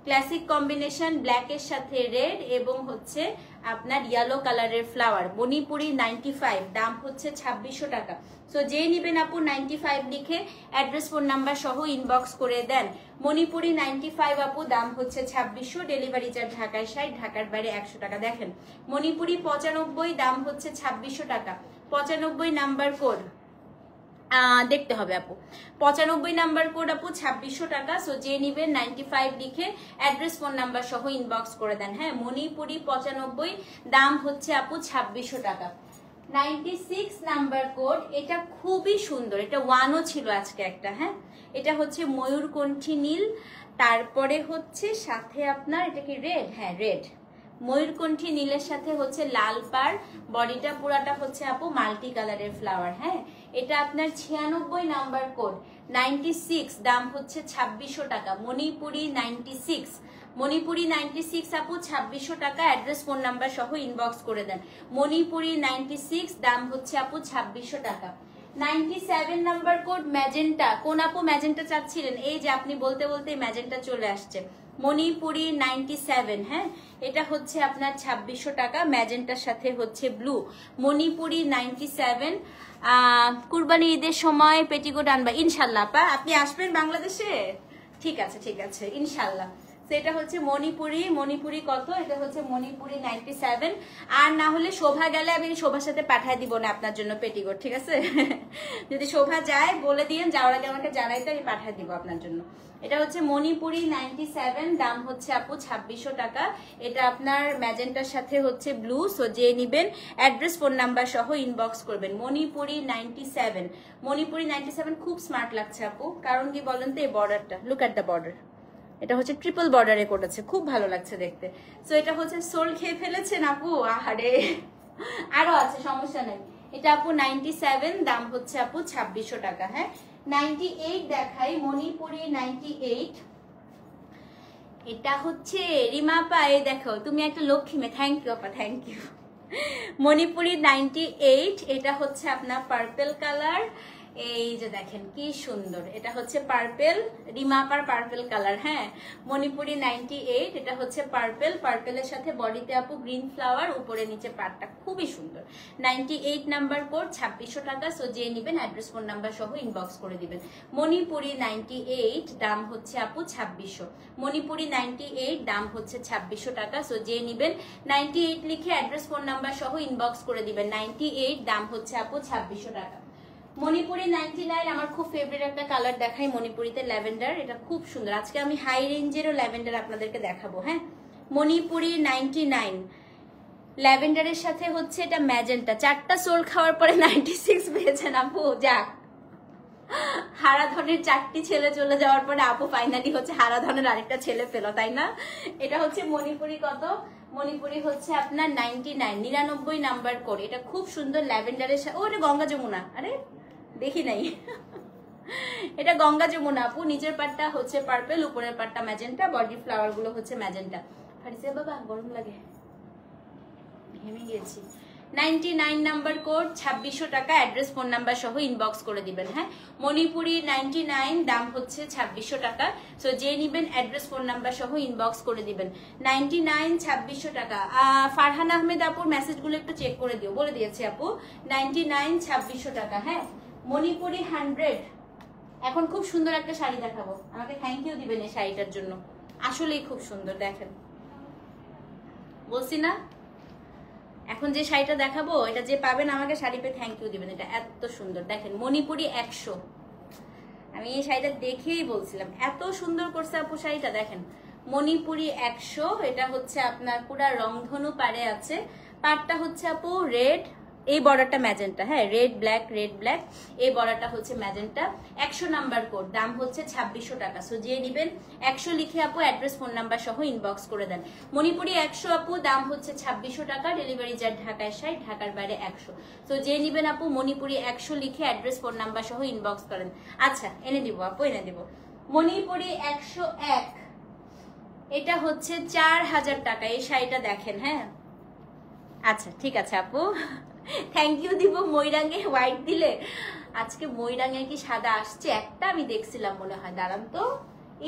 ক্লাসিক কম্বিনেশন, ব্ল্যাকের সাথে রেড এবং হচ্ছে আপনার ইয়েলো কালারের ফ্লাওয়ার, মণিপুরি 95, দাম হচ্ছে 2600 টাকা। সো যে নিবেন আপু 95 লিখে অ্যাড্রেস ফোন নাম্বার সহ ইনবক্স করে দেন। মণিপুরি 95 আপু, দাম হচ্ছে 2600, ডেলিভারি চার্জ ঢাকায় 60, ঢাকার বাইরে 100 টাকা। দেখেন মণিপুরি 95, দাম হচ্ছে 2600 টাকা। 95 নাম্বার কোড দেখতে হবে আপু, 95 নাম্বার কোড আপু 2600 টাকা। সো যে নিবেন 95 লিখে অ্যাড্রেস ফোন নাম্বার সহ ইনবক্স করে দেন। হ্যাঁ মণিপুরি 95, দাম হচ্ছে আপু 2600 টাকা। 96 নাম্বার কোড। এটা খুবই সুন্দর, এটা ওয়ানও ছিল আজকে একটা। হ্যাঁ, এটা হচ্ছে ময়ূরকণ্ঠী নীল, তারপরে হচ্ছে সাথে আপনার এটা কি রেড, হ্যাঁ রেড, ময়ূরকণ্ঠী নীলের সাথে হচ্ছে লাল পার, বডিটা পুরাটা হচ্ছে আপু মাল্টি কালারের ফ্লাওয়ার। হ্যাঁ, এটা আপনার 96 নাম্বার কোড, 96, দাম হচ্ছে 2600 টাকা। মণিপুরি 96, মণিপুরি 96 আপু 2600 টাকা। অ্যাড্রেস ফোন নাম্বার সহ ইনবক্স করে দেন। মণিপুরি 96, দাম হচ্ছে আপু 2600 টাকা। 97 নাম্বার কোড ম্যাজেন্টা। কোন আপু ম্যাজেন্টা চাচ্ছিলেন? এই যে আপনি বলতে বলতে ম্যাজেন্টা চলে আসছে। মণিপুরি 97, হ্যাঁ, এটা হচ্ছে আপনার 2600 টাকা, ম্যাজেন্টার সাথে হচ্ছে ব্লু। মণিপুরি 97। কুরবানি ঈদের সময় পেটিকোট আনবা ইনশাল্লাহ। আপা আপনি আসবেন বাংলাদেশে? ঠিক আছে ঠিক আছে, ইনশাল্লাহ। সেটা হচ্ছে মণিপুরি। মণিপুরি কত? এটা হচ্ছে মণিপুরি 97। আর না হলে শোভা গেলে আমি শোভার সাথে পাঠায় দিব না আপনার জন্য পেটিকোট, ঠিক আছে? যদি শোভা যায় বলে দিয়েন, যাওয়ার আগে আমাকে জানাইতে, আমি পাঠায় দিব আপনার জন্য। এটা হচ্ছে মণিপুরি 97, দাম হচ্ছে আপু 2600 টাকা। এটা আপনার ম্যাজেন্টার সাথে হচ্ছে ব্লু, সো যে নিবেন অ্যাড্রেস ফোন নাম্বার সহ ইনবক্স করবেন। মণিপুরি 97, মণিপুরি 97 খুব স্মার্ট লাগছে আপু, কারণ কি বলেন তো? এই বর্ডারটা, লুক এট দ্য বর্ডার, এটা হচ্ছে ট্রিপল বর্ডারে করেছে, খুব ভালো লাগছে দেখতে। সো এটা হচ্ছে সোল খেয়ে ফেলেছেন আপু, আহারে আরো আছে, সমস্যা নেই। এটা আপু 97, দাম হচ্ছে আপু 2600 টাকা। হ্যাঁ, 98 দেখাই, মণিপুরি 98। এটা হচ্ছে রিমা আপা, এই দেখো তুমি একটা লক্ষ্মী মেয়ে, থ্যাংক ইউ আপা, থ্যাংক ইউ। মণিপুরি 98, এটা হচ্ছে আপনার পার্পেল কালার। এই যে দেখেন কি সুন্দর, এটা হচ্ছে পার্পেল, রিমাপার পার্পেল কালার। হ্যাঁ, মণিপুরি 98, এটা হচ্ছে পার্পেল, পার্পেলের সাথে বডিতে আপু গ্রিন ফ্লাওয়ার, উপরে নিচে পাটটা খুবই সুন্দর। 98 নাম্বার কোড, 2600 টাকা। সো যে নিবেন অ্যাড্রেস ফোন নাম্বার সহ ইনবক্স করে দিবেন। মণিপুরি 98, দাম হচ্ছে আপু 2600। মণিপুরি 98, দাম হচ্ছে 2600 টাকা। সো যে নিবেন 98 লিখে অ্যাড্রেস ফোন নাম্বার সহ ইনবক্স করে দিবেন। 98, দাম হচ্ছে আপু 2600 টাকা। মণিপুরি 99, আমার খুব ফেভারিট একটা কালার দেখাই মণিপুরিতে, ল্যাভেন্ডার। এটা খুব সুন্দর, আজকে আমি হাই রেঞ্জেরও ল্যাভেন্ডার আপনাদেরকে দেখাবো। হ্যাঁ, মণিপুরি 99, ল্যাভেন্ডারের সাথে হচ্ছে এটা ম্যাজেন্টা। 4টা সোল খাওয়ার পরে 96 পেয়েছেন আপু, যাক। হারাধনের 4টি ছেলে চলে যাওয়ার পরে আপু ফাইনালি হচ্ছে হারাধনের আরেকটা ছেলে পেল, তাই না? এটা হচ্ছে মণিপুরি কত? মণিপুরি হচ্ছে আপনার 99, 99 নাম্বার করে। এটা খুব সুন্দর ল্যাভেন্ডারের সাথে, ও এটা গঙ্গা যমুনা, আরে দেখি নাই। এটা গঙ্গা যমুনা আপু, নিচের পাটটা হচ্ছে পার্পেল, উপরের পাটটা ম্যাজেন্টা, বডি ফ্লাওয়ার গুলো হচ্ছে ম্যাজেন্টা। ফারিসা বাবা গরম লাগে, ঘেমে গিয়েছি। 99 নাম্বার কোড, 2600 টাকা। অ্যাড্রেস ফোন নাম্বার সহ ইনবক্স করে দিবেন। হ্যাঁ, মণিপুরি 99, দাম হচ্ছে 2600 টাকা। সো যে নিবেন অ্যাড্রেস ফোন নাম্বার সহ ইনবক্স করে দিবেন। 99, 2600 টাকা। ফারহান আহমেদ আপুর মেসেজগুলো একটু চেক করে দিও, বলে দিয়েছি আপু। 99, 2600 টাকা। হ্যাঁ, মণিপুরি 100। এখন খুব সুন্দর একটা শাড়ি দেখাবো, আমাকে থ্যাংক ইউ দিবেন এই শাড়িটার জন্য, আসলেই খুব সুন্দর। দেখেন, বলছি না, এখন যে শাড়িটা দেখাবো, এটা যে পাবেন আমাকে শাড়ি পেয়ে থ্যাংক ইউ দিবেন। এটা এত সুন্দর, দেখেন মণিপুরি 100। আমি এই শাড়িটা দেখেই বলছিলাম এত সুন্দর করছে আপু শাড়িটা। দেখেন মণিপুরি 100, এটা হচ্ছে আপনার পুরা রংধনু পারে আছে। পাটটা হচ্ছে আপু রেড, এই বর্ডারটা ম্যাজেন্টা। হ্যাঁ, রেড ব্ল্যাক, রেড ব্ল্যাক, এই বর্ডারটা হচ্ছে ম্যাজেন্টা। 100 নাম্বার কোড, দাম হচ্ছে 2600 টাকা। সো যে নিবেন 100 লিখে আপু অ্যাড্রেস ফোন নাম্বার সহ ইনবক্স করে দেন। মণিপুরি 100 আপু, দাম হচ্ছে 2600 টাকা। ডেলিভারি চার্জ ঢাকায় 60, ঢাকার বাইরে 100। সো যে নিবেন আপু মণিপুরি 100 লিখে অ্যাড্রেস ফোন নাম্বার সহ ইনবক্স করেন। আচ্ছা, এনে দিব আপু, এনে দিব। মণিপুরি 101, এটা হচ্ছে 4000 টাকা। এই শাড়িটা দেখেন। হ্যাঁ, আচ্ছা ঠিক আছে আপু, থ্যাংক ইউ দিব। ময়রাঙ্গে হোয়াইট দিলে, আজকে ময়রাঙ্গে কি সাদা আসছে একটা, আমি দেখছিলাম মনে হয়, দাঁড়ান তো।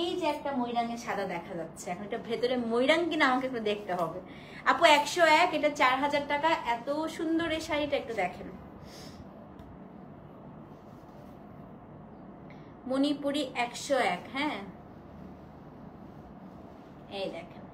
এই যে একটা ময়রাঙ্গে সাদা দেখা যাচ্ছে, এখন এটা ভেতরে ময়রাং কিনা আমাকে একটু দেখতে হবে। আপু 101, এটা 4000 টাকা। এত সুন্দর এই শাড়িটা, একটু দেখেন। মণিপুরি 101। হ্যাঁ, এই দেখেন,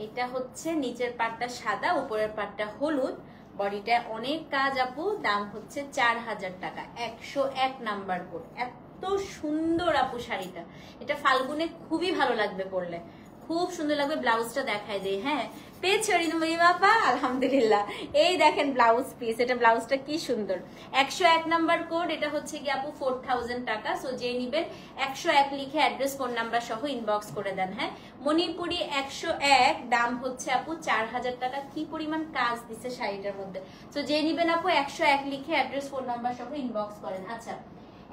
এটা হচ্ছে নিচের পাটটা সাদা, উপরের পাটটা হলুদ, বডিটা অনেক কাজ আপু। দাম হচ্ছে 4000 টাকা। 101 নাম্বার কোড। এত সুন্দর আপু শাড়িটা, এটা ফাল্গুনে খুবই ভালো লাগবে পরলে, খুব সুন্দর লাগবে। ব্লাউজটা দেখাই দেই। হ্যাঁ, পেয়েছো রিনুময়ী বাবা? আলহামদুলিল্লাহ। এই দেখেন ব্লাউজ পিস, এটা ব্লাউজটা কি সুন্দর। 101 নাম্বার কোড, এটা হচ্ছে কি আপু 4000 টাকা। সো যে নিবেন 101 লিখে অ্যাড্রেস ফোন নাম্বার সহ ইনবক্স করে দেন। হ্যাঁ, মণিপুরি 101, দাম হচ্ছে আপু 4000 টাকা। কি পরিমাণ কাজ দিছে শাড়িটার মধ্যে। সো যে নিবেন আপু 101 লিখে অ্যাড্রেস ফোন নাম্বার সহ ইনবক্স করেন। আচ্ছা,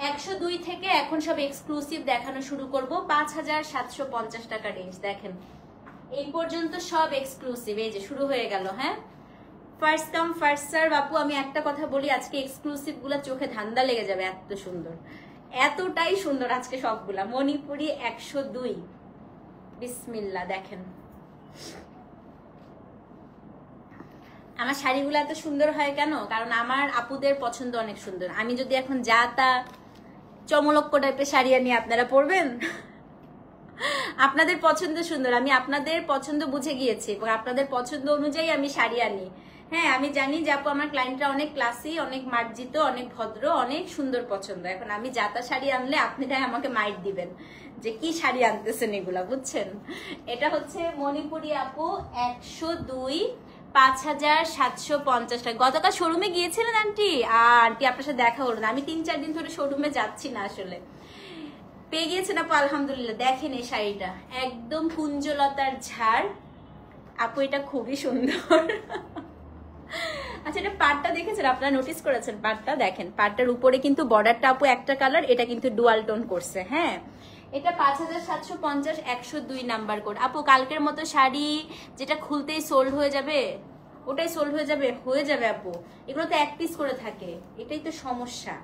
102 থেকে এখন সব এক্সক্লুসিভ দেখানো শুরু করব। 5750 টাকা রেঞ্জ। দেখেন এই পর্যন্ত সব এক্সক্লুসিভ, এই যে শুরু হয়ে গেল। হ্যাঁ, ফার্স্ট কাম ফার্স্ট সার্ভ। আপু আমি একটা কথা বলি, আজকে এক্সক্লুসিভ গুলা চোখে ধান্দা লেগে যাবে, এত সুন্দর, এতটাই সুন্দর আজকে সবগুলা। মণিপুরি 102, বিসমিল্লাহ। দেখেন আমার শাড়িগুলো এত সুন্দর হয় কেন? কারণ আমার আপুদের পছন্দ অনেক সুন্দর। আমি যদি এখন যা তা চমলক্ষ টাইপের শাড়ি আনি, আপনারা পরবেন? আপনাদের পছন্দ সুন্দর, আমি আপনাদের পছন্দ বুঝে গিয়েছি এবং আপনাদের পছন্দ অনুযায়ী আমি শাড়ি আনি। হ্যাঁ, আমি জানি যে আপু আমার ক্লায়েন্টরা অনেক ক্লাসি, অনেক মার্জিত, অনেক ভদ্র, অনেক সুন্দর পছন্দ। এখন আমি যাতা শাড়ি আনলে আপনারাই আমাকে মাইট দিবেন যে কি শাড়ি আনতেছেন এগুলা, বুঝছেন? এটা হচ্ছে মণিপুরি আপু 102, 5750 টাকা। গতকাল শোরুমে গিয়েছিলেন আন্টি? আন্টি আপনার সাথে দেখা হলো না, আমি 3-4 দিন ধরে শোরুমে যাচ্ছি না আসলে। পেয়ে গিয়েছেন আপু, আলহামদুলিল্লাহ। দেখেন এই শাড়িটা একদম কুঞ্জলতার ঝাড় আপু, এটা খুবই সুন্দর। আচ্ছা, এটা পাড়টা দেখেছেন আপনারা? নোটিস করেছেন পাড়টা? দেখেন পাড়টার উপরে কিন্তু বর্ডারটা আপু একটা কালার, এটা কিন্তু ডুয়াল টোন করছে। হ্যাঁ, এটা 5750, 102 নাম্বার কোড। আপু কালকের মতো শাড়ি যেটা খুলতেই সোল্ড হয়ে যাবে, ওটাই সোল্ড হয়ে যাবে? হয়ে যাবে আপু, এগুলো তো এক পিস করে থাকে, এটাই তো সমস্যা।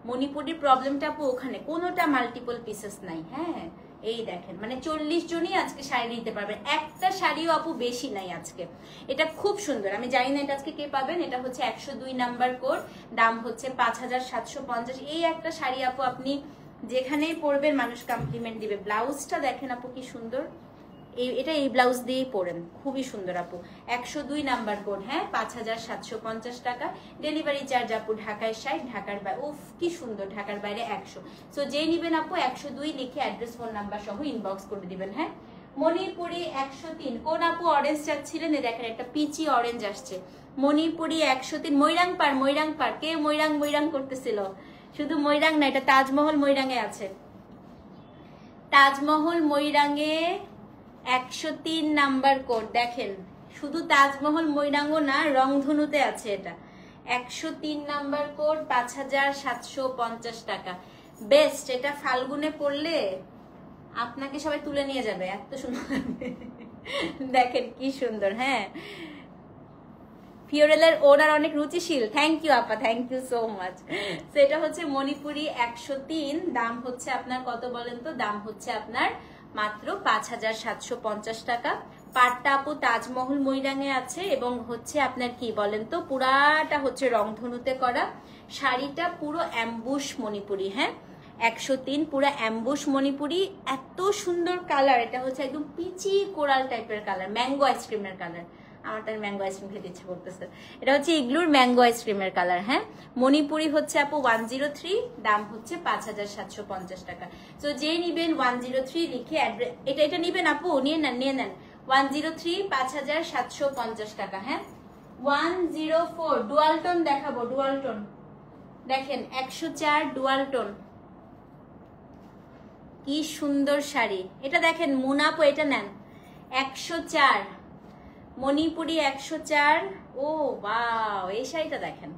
মণিপুরের প্রবলেমটা আপু ওখানে, কোনোটা মাল্টিপল পিসেস নাই। হ্যাঁ, এই দেখেন মানে 40 জনই আজকে শাড়ি নিতে পারবেন, একটা শাড়িও আপু বেশি নাই আজকে। এটা খুব সুন্দর, আমি জানি না এটা আজকে কে পাবেন। এটা হচ্ছে 102 নাম্বার কোড, দাম হচ্ছে 5750। এই একটা শাড়ি আপু আপনি যেখানেই পরবেন মানুষ কমপ্লিমেন্ট দিবে। ব্লাউজটা দেখেন আপু কি সুন্দর, এটা এই ব্লাউজ দিয়েই পরেন, খুবই সুন্দর আপু। 102 নাম্বার কোড। হ্যাঁ, 5750 টাকা। ডেলিভারি চার্জ আপু ঢাকায় 60, ঢাকার বাইরে, উফ কি সুন্দর, ঢাকার বাইরে 100। সো যেই নিবেন আপু 102 লিখে অ্যাড্রেস ফোন নাম্বার সহ ইনবক্স করে দিবেন। হ্যাঁ, মণিপুরি 103। কোন আপু অরেঞ্জ চাচ্ছিলেন? দেখেন একটা পিচি অরেঞ্জ আসছে। মণিপুরি 103, ময়রাং পাড়, ময়রাং পাড়। কে ময়রাং ময়রাং করতেছিল? শুধু ময়রাং না, এটা তাজমহল ময়রাঙে আছে। তাজমহল ময়রাঙে 103 নাম্বার কোড। দেখেন শুধু তাজমহল ময়রাঙ্গ না, রংধনুতে আছে এটা। 103 নাম্বার কোড, 5750 টাকা। বেস্ট, এটা ফাল্গুনে পড়লে আপনাকে সবাই তুলে নিয়ে যাবে, এত সুন্দর। দেখেন কি সুন্দর। হ্যাঁ, ফিওরেলের ওনার অনেক রুচিশীল। থ্যাংক ইউ আপা, থ্যাংক ইউ সো মাচ। সেটা হচ্ছে মণিপুরি 103, দাম হচ্ছে আপনার কত বলেন তো? দাম হচ্ছে আপনার মাত্র 5750 টাকা। পাটটা আপু তাজমহল ময়রাঙে আছে এবং হচ্ছে আপনার কি বলেন তো, পুরাটা হচ্ছে রংধনুতে করা। শাড়িটা পুরো অ্যাম্বুশ মণিপুরি। হ্যাঁ, 103 পুরো অ্যাম্বুশ মণিপুরি, এত সুন্দর কালার। এটা হচ্ছে একদম পিচি কোরাল টাইপের কালার, ম্যাঙ্গো আইসক্রিমের কালার। আমার তার ম্যাঙ্গো আইসক্রিম খেতে ইচ্ছে করতেছে। এটা হচ্ছে ইগলুর ম্যাঙ্গো আইসক্রিমের কালার। হ্যাঁ, মণিপুরি হচ্ছে আপু 103, দাম হচ্ছে 5750 টাকা। তো যে নিবেন 103 লিখে এটা নিবেন আপু, নিয়ে নেন নিয়ে নেন। 103, 5750 টাকা। হ্যাঁ, 104 ডুয়াল টোন দেখাবো, ডুয়াল টোন দেখেন 104 ডুয়াল টোন, কি সুন্দর শাড়ি। এটা দেখেন মুনাপো, এটা নেন 104 মণিপুরি 104। ও ওয়াও, এই শাড়িটা দেখেন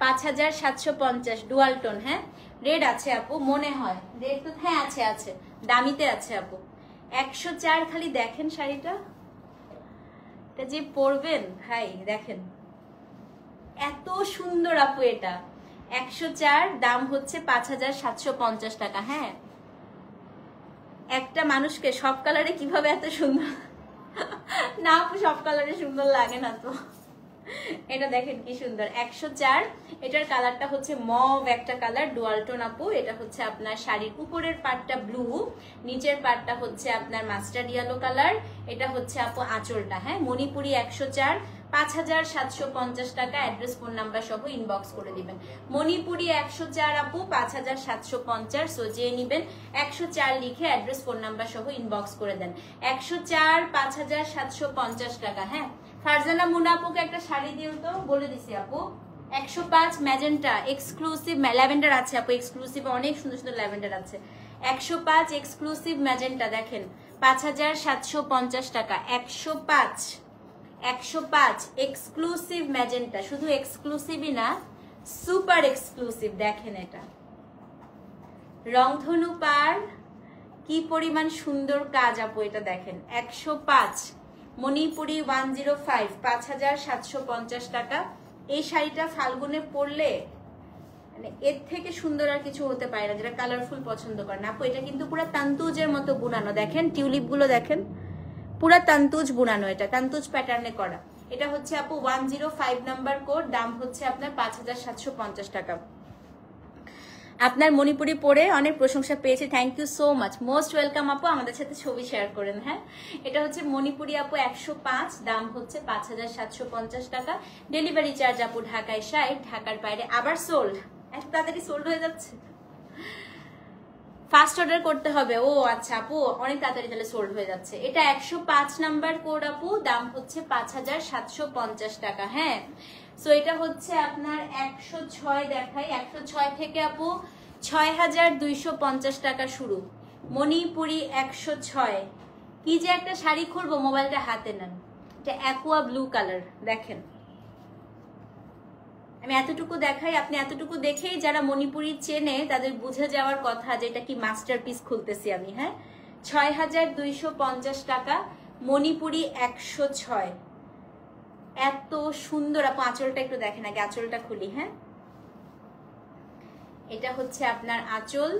5750 ডুয়াল টোন। হ্যাঁ, রেড আছে আপু মনে হয়, রেড তো হ্যাঁ আছে আছে, দামিতে আছে আপু। 104 খালি দেখেন শাড়িটা, এটা যে পরবেন ভাই দেখেন এত সুন্দর আপু। এটা 104, দাম হচ্ছে 5750 টাকা। হ্যাঁ, একটা মানুষকে সব কালারে কিভাবে এত সুন্দর না আপু, সব কালারে সুন্দর লাগে না তো। এটা দেখেন কি সুন্দর 104। এটার কালারটা হচ্ছে মভ একটা কালার, ডুয়াল টোন আপু। এটা হচ্ছে আপনার শাড়ির উপরের পার্টটা ব্লু, নিচের পার্টটা হচ্ছে আপনার মাস্টার্ড ইয়েলো কালার। এটা হচ্ছে আপু আঁচলটা। হ্যাঁ, মণিপুরি 104, 5750 টাকা, অ্যাড্রেস ফোন নাম্বার সহ ইনবক্স করে দিবেন। মণিপুরি 104 আপু 5750, সো যে নিবেন 104 লিখে অ্যাড্রেস ফোন নাম্বার সহ ইনবক্স করে দেন। 104 5750 টাকা। হ্যাঁ, ফারজানা মুনা আপুকে একটা শাড়ি দিও তো, বলে দিছি আপু। 105 ম্যাজেন্টা এক্সক্লুসিভ ল্যাভেন্ডার আছে আপু, এক্সক্লুসিভ অনেক সুন্দর সুন্দর ল্যাভেন্ডার আছে। 105 এক্সক্লুসিভ ম্যাজেন্টা দেখেন 5750 টাকা। 105 এক্সক্লুসিভ ম্যাজেন্টা, শুধু এক্সক্লুসিভই না, সুপার এক্সক্লুসিভ। দেখেন এটা রংধনু পার, কি পরিমাণ সুন্দর কাজ আপু, এটা দেখেন। 105 মণিপুরি 105 5750 টাকা। এই শাড়িটা ফাল্গুনে পরলে মানে এর থেকে সুন্দর আর কিছু হতে পারে না, যেটা কালারফুল পছন্দ করেন আপু। এটা কিন্তু পুরো তান্তুজের মতো বুনানো, দেখেন টিউলিপ গুলো দেখেন, পুরো তান্তুজ বুনানো, এটা তান্তুজ প্যাটার্নে করা। এটা হচ্ছে আপু 105 নাম্বার কোড, দাম হচ্ছে আপনার 5750 টাকা। আপনার মণিপুরি পরে অনেক প্রশংসা পেয়েছি, thank you so much, most welcome আপু। আমাদের সাথে ছবি শেয়ার করেন। হ্যাঁ, এটা হচ্ছে মণিপুরি আপু 105, দাম হচ্ছে 5750 টাকা। ডেলিভারি চার্জ আপু ঢাকায় 60, ঢাকার বাইরে আবার সোল্ড। এত তাড়াতাড়ি সোল্ড হয়ে যাচ্ছে, ফাস্ট অর্ডার করতে হবে। ও আচ্ছা আপু, অনেক তাড়াতাড়ি তাহলে সোল্ড হয়ে যাচ্ছে। এটা 105 নাম্বার কোড আপু, দাম হচ্ছে 5750 টাকা। হ্যাঁ, সো এটা হচ্ছে আপনার 106 দেখাই, 106 থেকে আপু 6250 টাকা শুরু। মণিপুরি 106। কি যে একটা শাড়ি খুলবো, মোবাইলটা হাতে নেন। এটা অ্যাকোয়া ব্লু কালার, দেখেন আমি এতটুকু দেখাই, আপনি এতটুকু দেখেই যারা মণিপুরি চেনে তাদের বুঝে যাওয়ার কথা যে এটা কি মাস্টারপিস খুলতেছি আমি। হ্যাঁ, 6250 টাকা মণিপুরি 106। এত সুন্দর আপু, আঁচলটা একটু দেখেন আগে, আঁচলটা খুলি। হ্যাঁ, এটা হচ্ছে আপনার আঁচল,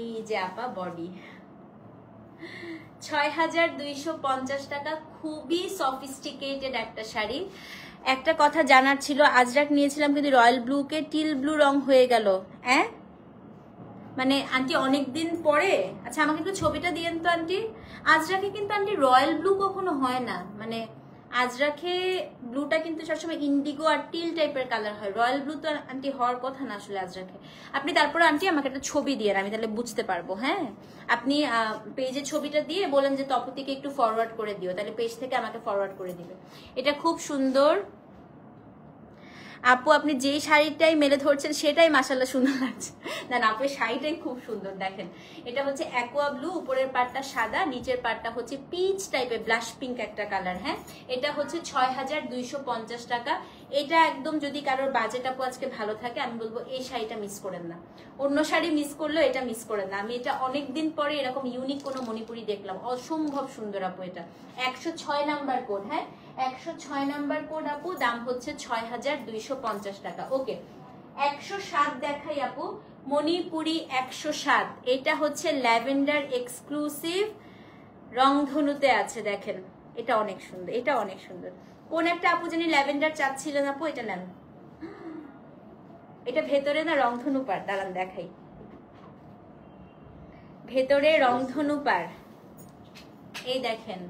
এই যে আপা বডি। 6250 টাকা, খুবই সফিস্টিকেটেড একটা শাড়ি। একটা কথা জানার ছিল, আজরাক নিয়েছিলাম কিন্তু রয়্যাল ব্লুকে টিল ব্লু রং হয়ে গেল। হ্যাঁ, মানে আন্টি অনেকদিন পরে, আচ্ছা আমাকে একটু ছবিটা দিয়েন তো আন্টি। আজরাকে কিন্তু আন্টি রয়্যাল ব্লু কখনো হয় না, মানে আজরাকে ব্লুটা কিন্তু সবসময় ইন্ডিগো আর টিল টাইপের কালার হয়, রয়্যাল ব্লু তো আন্টি হওয়ার কথা না আসলে আজরাকে। আপনি তারপরে আন্টি আমাকে একটা ছবি দিয়ে, আমি তাহলে বুঝতে পারবো। হ্যাঁ, আপনি পেজে ছবিটা দিয়ে বলেন যে তপতিকে একটু ফরওয়ার্ড করে দিও, তাহলে পেজ থেকে আমাকে ফরওয়ার্ড করে দিবে। এটা খুব সুন্দর আপু, আপনি যেই শাড়িটাই মেলে ধরছেন সেটাই মাশাআল্লাহ সুন্দর লাগছে। না না আপু, শাড়িটাই খুব সুন্দর। দেখেন এটা হচ্ছে অ্যাকোয়া ব্লু, উপরের পাটটা সাদা, নিচের পাটটা হচ্ছে পিচ টাইপের ব্লাশ পিঙ্ক একটা কালার। হ্যাঁ, এটা হচ্ছে 6250 টাকা। এটা একদম যদি কারোর বাজেট আপু আজকে ভালো থাকে, আমি বলবো এই শাড়িটা মিস করেন না। অন্য শাড়ি মিস করলেও এটা মিস করেন না। আমি এটা অনেকদিন পরে এরকম ইউনিক কোনো মণিপুরি দেখলাম, অসম্ভব সুন্দর আপু। এটা 106 নাম্বার কোড। হ্যাঁ, 106 নাম্বার কোড আপু, দাম হচ্ছে 6250 টাকা। ওকে, 107 দেখাই আপু, মণিপুরি 107। এটা হচ্ছে ল্যাভেন্ডার এক্সক্লুসিভ, রংধনুতে আছে, দেখেন এটা অনেক সুন্দর, এটা অনেক সুন্দর। কোন একটা আপু জানি ল্যাভেন্ডার চাচ্ছিলেন আপু, এটা নেন। এটা ভেতরে না রংধনু পার, দাঁড়ান দেখাই, ভেতরে রংধনু পার। এই দেখেন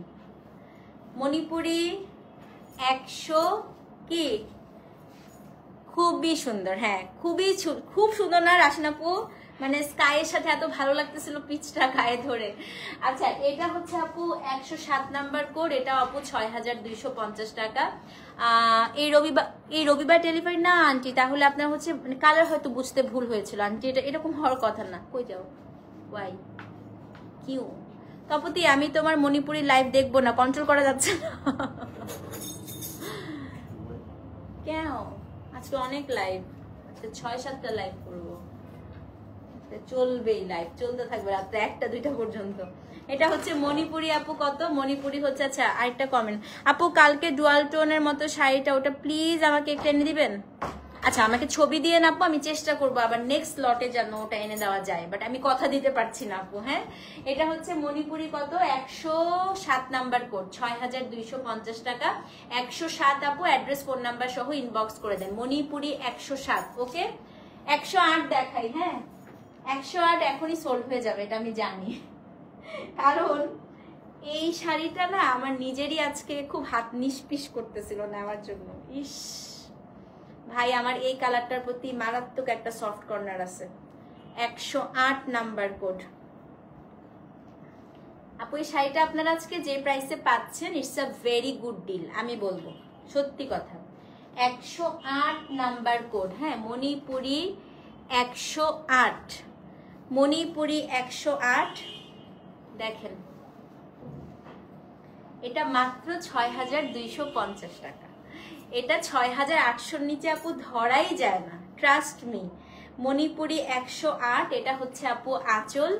মণিপুরি 100 কি, খুবই সুন্দর। হ্যাঁ, খুব সুন্দর না রাশিন আপু, মানে স্কাইয়ের সাথে এত ভালো লাগতেছিল পিচটা গায়ে ধরে। আচ্ছা, এটা হচ্ছে আপু 107 নাম্বার কোড, এটা আপু 6250 টাকা। এই রবিবার ডেলিভারি না আন্টি, তাহলে আপনার হচ্ছে মানে কালার হয়তো বুঝতে ভুল হয়েছিল আন্টি, এটা এরকম হওয়ার কথা না। কই যাও, ওয়াই কিউ তপতি, আমি তোমার মণিপুরি লাইভ দেখবো না, কন্ট্রোল করা যাচ্ছে না। কেন আজকে অনেক লাইভ, আজকে 6-7টা লাইভ করবো, চলবেই, লাইভ চলতে থাকবে রাত্রে 1টা-2টা পর্যন্ত। এটা হচ্ছে মণিপুরি আপু, কত মণিপুরি হচ্ছে। আচ্ছা, আরেকটা কমেন্ট আপু, কালকে ডুয়াল টোনের মতো শাড়িটা, ওটা প্লিজ আমাকে একটু এনে দিবেন। আচ্ছা, আমাকে ছবি দিয়ে আপু, আমি চেষ্টা করবো আবার নেক্সট লটে যেন ওটা এনে দেওয়া যায়, বাট আমি কথা দিতে পারছি না আপু। হ্যাঁ, এটা হচ্ছে মণিপুরি কত, 107 নাম্বার কোড, 6250 টাকা। 107 আপু, অ্যাড্রেস ফোন নাম্বার সহ ইনবক্স করে দেন। মণিপুরি 107। ওকে, 108 দেখাই। হ্যাঁ, 108 এখনই সোল্ড হয়ে যাবে, এটা আমি জানি, কারণ এই শাড়িটা না আমার নিজেরই আজকে খুব হাত নিষ্পিস করতেছিল নেওয়ার জন্য। ইস ভাই, আমার এই কালারটার প্রতি মারাত্মক একটা সফট কর্নার আছে। 108 নাম্বার কোড। আপু এই শাড়িটা আপনারা আজকে যে প্রাইসে পাচ্ছেন, it's a very good deal, আমি বলবো সত্যি কথা। 108 নাম্বার কোড। হ্যাঁ, মণিপুরি 108, মণিপুরি 108। দেখেন এটা মাত্র 6250 টাকা। এটা 6800-র নিচে আপু ধরাই যায় না, ট্রাস্ট মি। মণিপুরি 108। এটা হচ্ছে আপু আঁচল,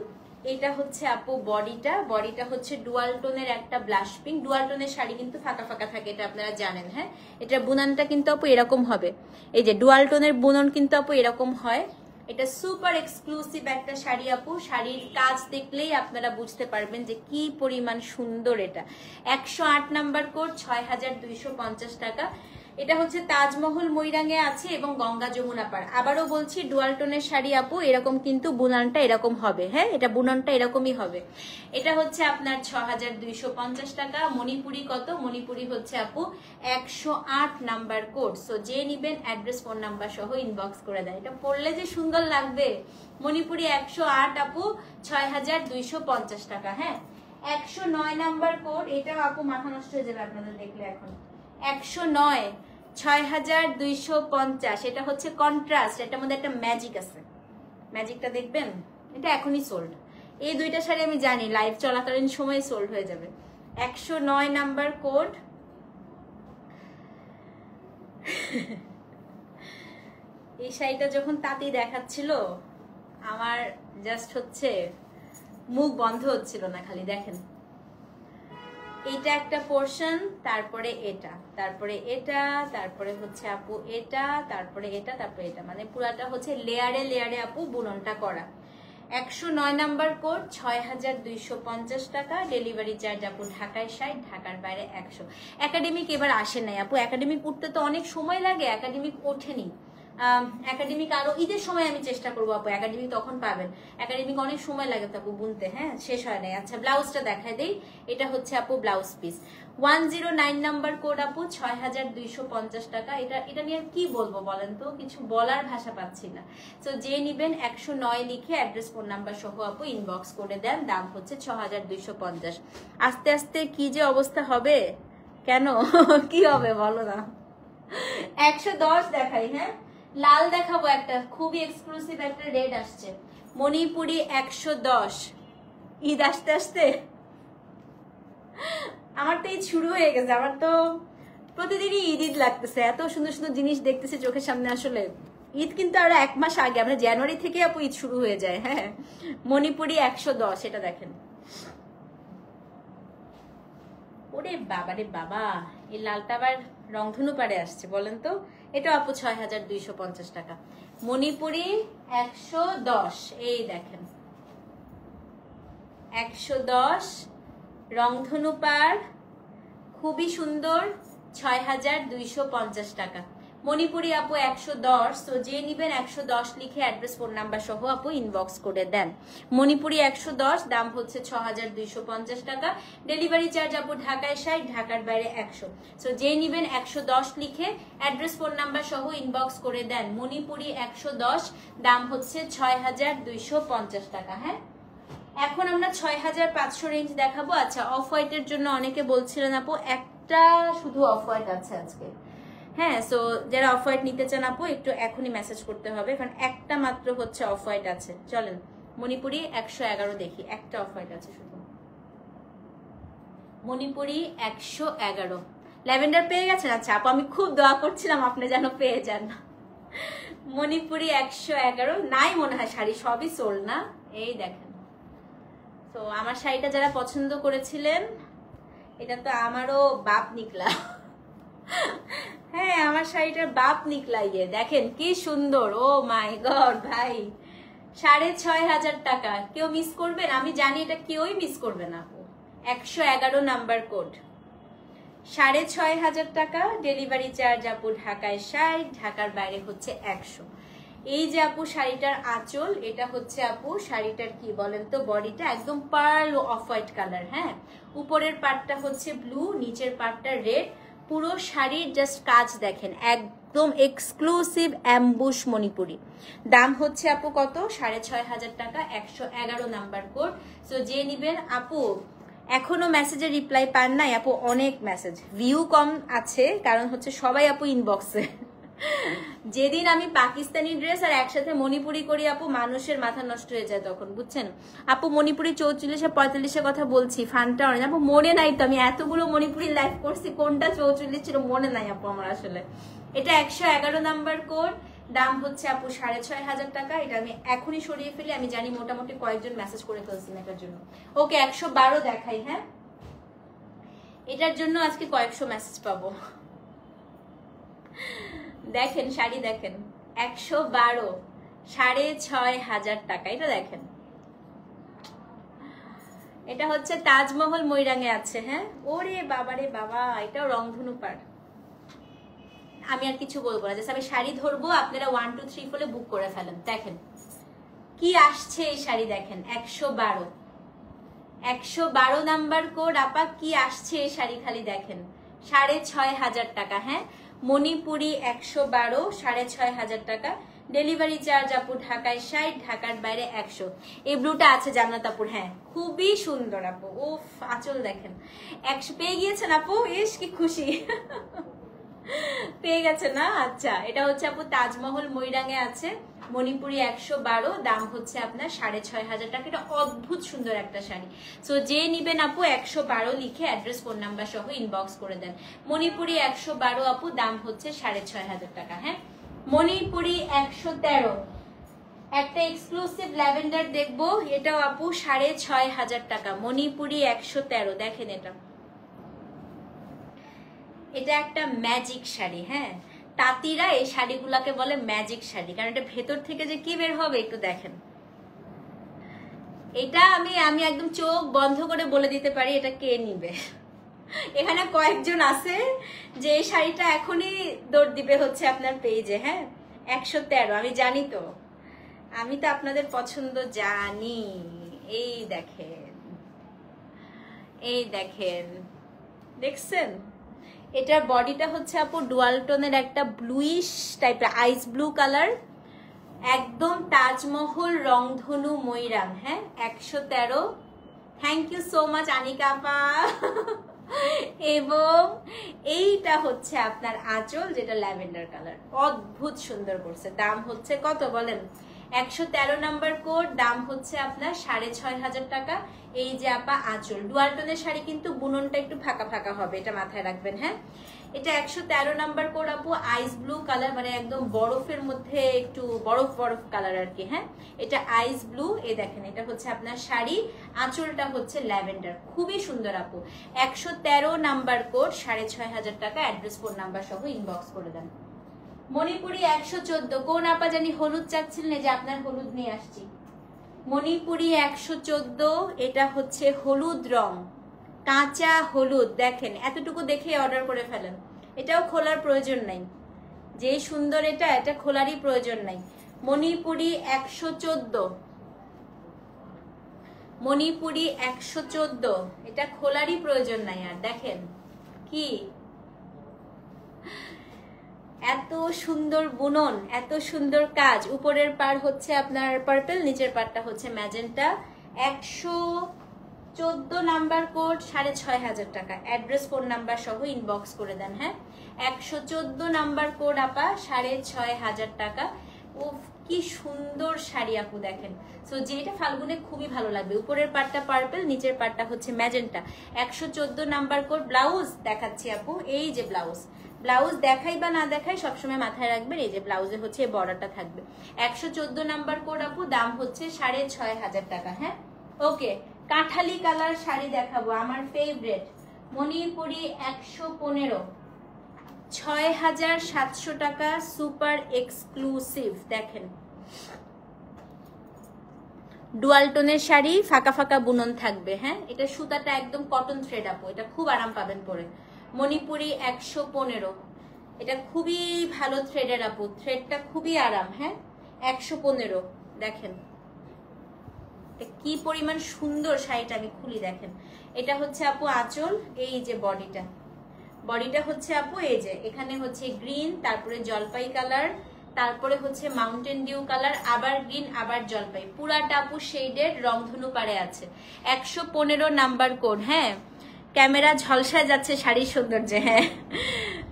এটা হচ্ছে আপু বডিটা হচ্ছে ডুয়াল টোনের একটা ব্লাশ পিঙ্ক। ডুয়াল টোনের শাড়ি কিন্তু ফাঁকা ফাঁকা থাকে, এটা আপনারা জানেন। হ্যাঁ, এটা বুনানটা কিন্তু আপু এরকম হবে, এই যে ডুয়াল টোনের বুনন কিন্তু আপু এরকম হয়। এটা সুপার এক্সক্লুসিভ একটা শাড়ি আপু, শাড়ির কাজ দেখলেই আপনারা বুঝতে পারবেন যে কি পরিমাণ সুন্দর এটা। 108 নাম্বার কোড, 6250 টাকা। এটা হচ্ছে তাজমহল ময়রাঙে আছে এবং গঙ্গা যমুনা পার। আবারও বলছি, ডুয়াল টোনের শাড়ি আপু এরকম কিন্তু বুনানটা এরকম হবে। হ্যাঁ, এটা বুনানটা এরকমই হবে। এটা হচ্ছে আপনার 6250 টাকা। মণিপুরি কত? মণিপুরি হচ্ছে আপু 108 নাম্বার কোড। সো যে নিবেন অ্যাড্রেস ফোন নাম্বার সহ ইনবক্স করে দেয়। এটা পড়লে যে সুন্দর লাগবে। মণিপুরি 108 আপু 6250 টাকা। হ্যাঁ, 109 নাম্বার কোড। এটাও আপু মাথা নষ্ট হয়ে যাবে আপনাদের দেখলে এখন। 109, 6250। এটা হচ্ছে কন্ট্রাস্ট, এটার মধ্যে একটা ম্যাজিক আছে, ম্যাজিকটা দেখবেন। এটা এখনই সোল্ড। এই দুইটা শাড়ি আমি জানি লাইভ চলাকালীন সময় সোল্ড হয়ে যাবে। 109 নাম্বার কোড। এই শাড়িটা যখন তাঁতি দেখাচ্ছিল আমার জাস্ট হচ্ছে মুখ বন্ধ হচ্ছিল না, খালি দেখেন। এটা একটা পোর্শন, তারপরে এটা, তারপরে এটা, তারপরে হচ্ছে আপু এটা, তারপরে এটা, তারপরে এটা, মানে পুরাটা হচ্ছে লেয়ারে লেয়ারে আপু বুননটা করা। 109 নাম্বার কোড, 6250 টাকা। ডেলিভারি চার্জ আপু ঢাকায় 60, ঢাকার বাইরে 100। একাডেমিক এবার আসে নাই আপু, একাডেমিক উঠতে তো অনেক সময় লাগে, একাডেমিক ওঠেনি। একাডেমিক আরো ঈদের সময় আমি চেষ্টা করবো আপু, একাডেমিক তখন পাবেন। একাডেমিক অনেক সময় লাগে তো আপু বুনতে, হ্যাঁ শেষ হয় নাই। আচ্ছা ব্লাউজটা দেখাই দেই। এটা হচ্ছে আপু ব্লাউজ পিস। 109 নাম্বার কোড আপু, 6250 টাকা। এটা নিয়ে কি বলবো বলেন তো, কিছু বলার ভাষা পাচ্ছি না। তো যে নিবেন 109 লিখে অ্যাড্রেস ফোন নাম্বার সহ আপু ইনবক্স করে দেন। দাম হচ্ছে 6250। আস্তে আস্তে কি যে অবস্থা হবে, কেন কি হবে বলো না। 110 দেখাই। হ্যাঁ, লাল দেখাবো একটা, খুবই এক্সক্লুসিভ একটা রেড আসছে। মণিপুরি 110। ঈদ আসতে আসতে আমার তো ঈদ শুরু হয়ে গেছে, আমার তো প্রতিদিনই ঈদ ঈদ লাগতেছে, এত সুন্দর সুন্দর জিনিস দেখতেছে চোখের সামনে। আসলে ঈদ কিন্তু আরো 1 মাস আগে, আমরা জানুয়ারি থেকে আপু ঈদ শুরু হয়ে যায়। হ্যাঁ, মণিপুরি 110। এটা দেখেন, ওরে বাবা রে বাবা, এই লালটা আবার রংধনু পাড়ে আসছে বলেন তো। এটা আপু 6250 টাকা। মণিপুরি 110, এই দেখেন 110 রংধনু পাড়, খুবই সুন্দর, 6250 টাকা। মণিপুরি আপু 110। তো যে নিবেন 110 লিখে অ্যাড্রেস ফোন নাম্বার সহ আপু ইনবক্স করে দেন। মণিপুরি 110, দাম হচ্ছে 6250 টাকা। ডেলিভারি চার্জ আপু ঢাকায় 60, ঢাকার বাইরে 100। তো যে নিবেন 110 লিখে অ্যাড্রেস ফোন নাম্বার সহ ইনবক্স করে দেন। মণিপুরি 110, দাম হচ্ছে 6250 টাকা। হ্যাঁ, এখন আমরা 6500 রেঞ্জ দেখাবো। আচ্ছা, অফ হোয়াইটের জন্য অনেকে বলছিলেন আপু একটা শুধু অফ হোয়াইট আছে আজকে। হ্যাঁ, সো যারা অফ হোয়াইট নিতে চান আপু একটু এখনই মেসেজ করতে হবে, কারণ একটা মাত্র হচ্ছে অফ হোয়াইট আছে। চলেন মণিপুরি 111 দেখি, একটা অফ হোয়াইট আছে শুধু। মণিপুরি 111। ল্যাভেন্ডার পেয়ে গেছেন? আচ্ছা আপু, আমি খুব দোয়া করছিলাম আপনি যেন পেয়ে যান। মণিপুরি 111 নাই মনে হয়, শাড়ি সবই সোল্ড না। এই দেখেন, তো আমার শাড়িটা যারা পছন্দ করেছিলেন, এটা তো আমারও বাপ নিকলা। হ্যাঁ, আমার শাড়িটার বাপ নিকলাইয়ে দেখেন কি সুন্দর। ও মাই গড ভাই, 6500 টাকা। কেউ মিস করবেন? আমি জানি এটা কেউই মিস করবে না। 111 নাম্বার কোড, 6500 টাকা। ডেলিভারি চার্জ আপু ঢাকায় 60, ঢাকার বাইরে হচ্ছে 100। এই যে আপু শাড়িটার আঁচল, এটা হচ্ছে আপু শাড়িটার কি বলেন তো বডিটা একদম পার্ল অফ হোয়াইট কালার। হ্যাঁ, উপরের পার্টটা হচ্ছে ব্লু, নিচের পার্টটা রেড। পুরো শাড়ির জাস্ট কাজ দেখেন, একদম এক্সক্লুসিভ অ্যাম্বুশ মণিপুরি। দাম হচ্ছে আপু কত? 6500 টাকা, 111 নাম্বার কোড। সো যে নিবেন আপু, এখনো মেসেজের রিপ্লাই পান নাই আপু, অনেক মেসেজ, ভিউ কম আছে কারণ হচ্ছে সবাই আপু ইনবক্সে। যেদিন আমি পাকিস্তানি ড্রেস আর একসাথে মণিপুরি করি আপু, মানুষের মাথা নষ্ট হয়ে যায় তখন, বুঝছেন আপু। মণিপুরি 44 45 কথা বলছি, ফানটা অনেক আপু মনে নাই তো, আমি এতগুলো মণিপুরি লাইভ করছি, কোনটা 44 ছিল মনে নাই আপু আমার আসলে। এটা 111 নাম্বার কোড, দাম হচ্ছে আপু 6500 টাকা। এটা আমি এখনই সরিয়ে ফেলি, আমি জানি মোটামুটি কয়েকজন মেসেজ করে ফেলছেন এটার জন্য। ওকে 112 দেখাই। হ্যাঁ, এটার জন্য আজকে কয়েকশো মেসেজ পাবো। দেখেন শাড়ি দেখেন, 112, 6500 টাকা। এটা দেখেন, এটা হচ্ছে তাজমহল ময়রাঙে আছে। হ্যাঁ, ওরে বাবারে বাবা, এটাও রংধনু পাড়। আমি আর কিছু বলবো না, জাস্ট আমি শাড়ি ধরবো, আপনারা 1 2 3 বলে বুক করে ফেলেন। দেখেন কি আসছে এই শাড়ি, দেখেন 112 নাম্বার কোড আপা, কি আসছে এই শাড়ি খালি দেখেন, 6500 টাকা। হ্যাঁ, মণিপুরি 112, 6500 টাকা। ডেলিভারি চার্জ আপু ঢাকায় 60, ঢাকার বাইরে 100। এই ব্লুটা আছে জান্নাত আপুর, হ্যাঁ খুবই সুন্দর আপু। উফ, আঁচল দেখেন, 100 পেয়ে গিয়েছেন আপু, ইস কি খুশি। পেয়ে গেছে না? আচ্ছা, এটা হচ্ছে আপু তাজমহল ময়রাঙে আছে, মণিপুরি 112, দাম হচ্ছে আপনার 6500 টাকা। এটা অদ্ভুত সুন্দর একটা শাড়ি। সো যে নিবেন আপু 112 লিখে অ্যাড্রেস ফোন নাম্বার সহ ইনবক্স করে দেন। মণিপুরি 112 আপু, দাম হচ্ছে 6500 টাকা। হ্যাঁ, মণিপুরি 113, একটা এক্সক্লুসিভ ল্যাভেন্ডার দেখবো, এটাও আপু 6500 টাকা। মণিপুরি 113, দেখেন এটা, এটা একটা ম্যাজিক শাড়ি। হ্যাঁ, তাঁতিরা এই শাড়িগুলাকে বলে ম্যাজিক শাড়ি, কারণ এটা ভেতর থেকে যে কি বের হবে একটু দেখেন। এটা আমি একদম চোখ বন্ধ করে বলে দিতে পারি এটা কে নিবে। এখানে কয়েকজন আছে যে এই শাড়িটা এখনই দৌড় দিবে হচ্ছে আপনার পেজে। হ্যাঁ, 113, আমি জানি তো, আমি তো আপনাদের পছন্দ জানি। এই দেখেন, এই দেখেন, দেখছেন এটার বডিটা হচ্ছে আপু ডুয়াল টোনের একটা ব্লুইশ টাইপের আইস ব্লু কালার, একদম তাজমহল রংধনু ময়রাং। হ্যাঁ, 113। Thank you so much Anika আপা। এবং এইটা হচ্ছে আপনার আঁচল, যেটা ল্যাভেন্ডার কালার, অদ্ভুত সুন্দর করছে। দাম হচ্ছে কত বলেন? 113 নাম্বার কোড, দাম হচ্ছে আপনার 6500 টাকা। এই যে আপা আঁচল, ডুয়াল টোনের শাড়ি কিন্তু বুননটা একটু ফাঁকা ফাঁকা হবে, এটা মাথায় রাখবেন। হ্যাঁ, এটা 113 নাম্বার কোড আপু, আইস ব্লু কালার, মানে একদম বরফের মধ্যে একটু বরফ বরফ কালার আর কি। হ্যাঁ, এটা আইস ব্লু। এই দেখেন, এটা হচ্ছে আপনার শাড়ি, আঁচলটা হচ্ছে ল্যাভেন্ডার, খুবই সুন্দর আপু। 113 নাম্বার কোড, 6500 টাকা। অ্যাড্রেস ফোন নাম্বার সহ ইনবক্স করে দেন। মণিপুরি 114, কোন আপা জানি হলুদ চাচ্ছিলেন, যে আপনার হলুদ নিয়ে আসছি। মণিপুরি 114, এটা হচ্ছে হলুদ রং, কাঁচা হলুদ। দেখেন এতটুকু দেখে অর্ডার করে ফেলেন, এটাও খোলার প্রয়োজন নাই, যে সুন্দর এটা, এটা খোলারই প্রয়োজন নাই। মণিপুরি 114, মণিপুরি 114, এটা খোলারই প্রয়োজন নাই। আর দেখেন কি এত সুন্দর বুনন, এত সুন্দর কাজ। উপরের পার হচ্ছে আপনার পার্পল, নিচের পারটা হচ্ছে ম্যাজেন্টা। 114 নাম্বার কোড, 6500 টাকা। অ্যাড্রেস ফোন নাম্বার সহ ইনবক্স করে দেন। হ্যাঁ, 114 নাম্বার কোড আপা, 6500 টাকা। উফ, কি সুন্দর শাড়ি আপু, দেখেন। সো যেটা ফাল্গুনে খুবই ভালো লাগবে। উপরের পাটটা পার্পল, নিচের পাটটা হচ্ছে ম্যাজেন্টা। 114 number code. ব্লাউজ দেখাচ্ছি আপু, এই যে ব্লাউজ, ব্লাউজ দেখাই বা না দেখাই সবসময় মাথায় রাখবেন, এই যে ব্লাউজে হচ্ছে বর্ডারটা থাকবে। 114 নাম্বার কোড আপু, দাম হচ্ছে 6500 টাকা। হ্যাঁ, ওকে, কাঁঠালি কালার শাড়ি দেখাবো, আমার ফেভারিট, মণিপুরি 115, 6700 টাকা, সুপার এক্সক্লুসিভ। দেখেন ডুয়াল টোনের শাড়ি, ফাঁকা ফাঁকা বুনন থাকবে। হ্যাঁ, এটা সুতাটা একদম কটন থ্রেড আপু, এটা খুব আরাম পাবেন পরে। মণিপুরি 115, এটা খুবই ভালো থ্রেডের আপু, থ্রেডটা খুবই আরাম। হ্যাঁ, 115 দেখেন কি পরিমাণ সুন্দর শাড়িটা, আমি খুলি দেখেন। এটা হচ্ছে আপু আঁচল, এই যে বডিটা হচ্ছে আপু এই যে এখানে হচ্ছে গ্রিন, তারপরে জলপাই কালার, তারপরে হচ্ছে মাউন্টেন ডিউ কালার, আবার গ্রিন আবার জলপাই, পুরাটা আপু শেডের রংধনু পাড়ে আছে। 115 নাম্বার কোড। হ্যাঁ ক্যামেরা ঝলসায় যাচ্ছে শাড়ির সৌন্দর্যে। হ্যাঁ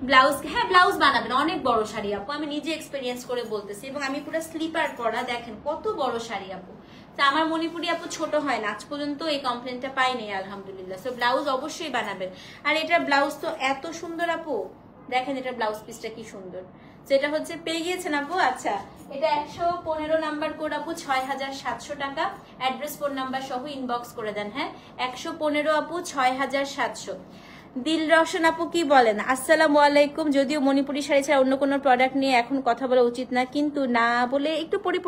ব্লাউজ, হ্যাঁ ব্লাউজ বানাবেন, অনেক বড় শাড়ি আপু, আমি নিজে এক্সপেরিয়েন্স করে বলতেছি, এবং আমি পুরো স্লিপার পরা, দেখেন কত বড় শাড়ি আপু। তা আমার মণিপুরি আপু ছোট হয় না, আজ পর্যন্ত এই কমপ্লেনটা পাইনি আলহামদুলিল্লাহ। সো ব্লাউজ অবশ্যই বানাবেন। আর এটার ব্লাউজ তো এত সুন্দর আপু, দেখেন এটা ব্লাউজ পিসটা কি সুন্দর। যেটা হচ্ছে পেয়ে গিয়েছেন আপু। আচ্ছা এটা 115 নাম্বার কোড আপু, 6700 টাকা। অ্যাড্রেস ফোন নাম্বার সহ ইনবক্স করে দেন। হ্যাঁ 115 আপু 6700। দিল রোশন আপু কি বলেন? আসসালামু আলাইকুম। যদিও মণিপুরি শাড়ি ছাড়া অন্য কোনো প্রোডাক্ট নিয়ে এখন কথা বলা উচিত না, কিন্তু না বলে একটু পরি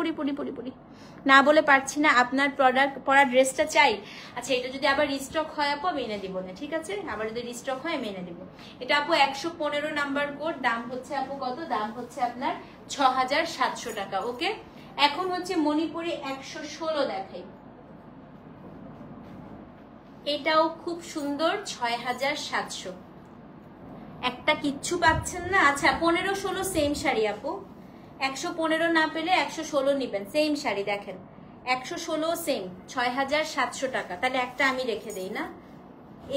না বলে পারছি না, আপনার প্রোডাক্ট পরা ড্রেসটা চাই। আচ্ছা এটা যদি আবার রিস্টক হয় আপু আমি এনে দিব না, ঠিক আছে? আবার যদি রিস্টক হয় আমি এনে দিব। এটা আপু 115 নাম্বার কোড, দাম হচ্ছে আপু কত? দাম হচ্ছে আপনার 6700 টাকা। ওকে এখন হচ্ছে মণিপুরি 116 দেখাই, এটাও খুব সুন্দর, 6700। একটা কিচ্ছু পাচ্ছেন না। আচ্ছা 15-16 সেম শাড়ি আপু, 115 না পেলে 116 নিবেন, সেম শাড়ি দেখেন 116 সেম, 6700 টাকা। তাহলে একটা আমি রেখে দেই না,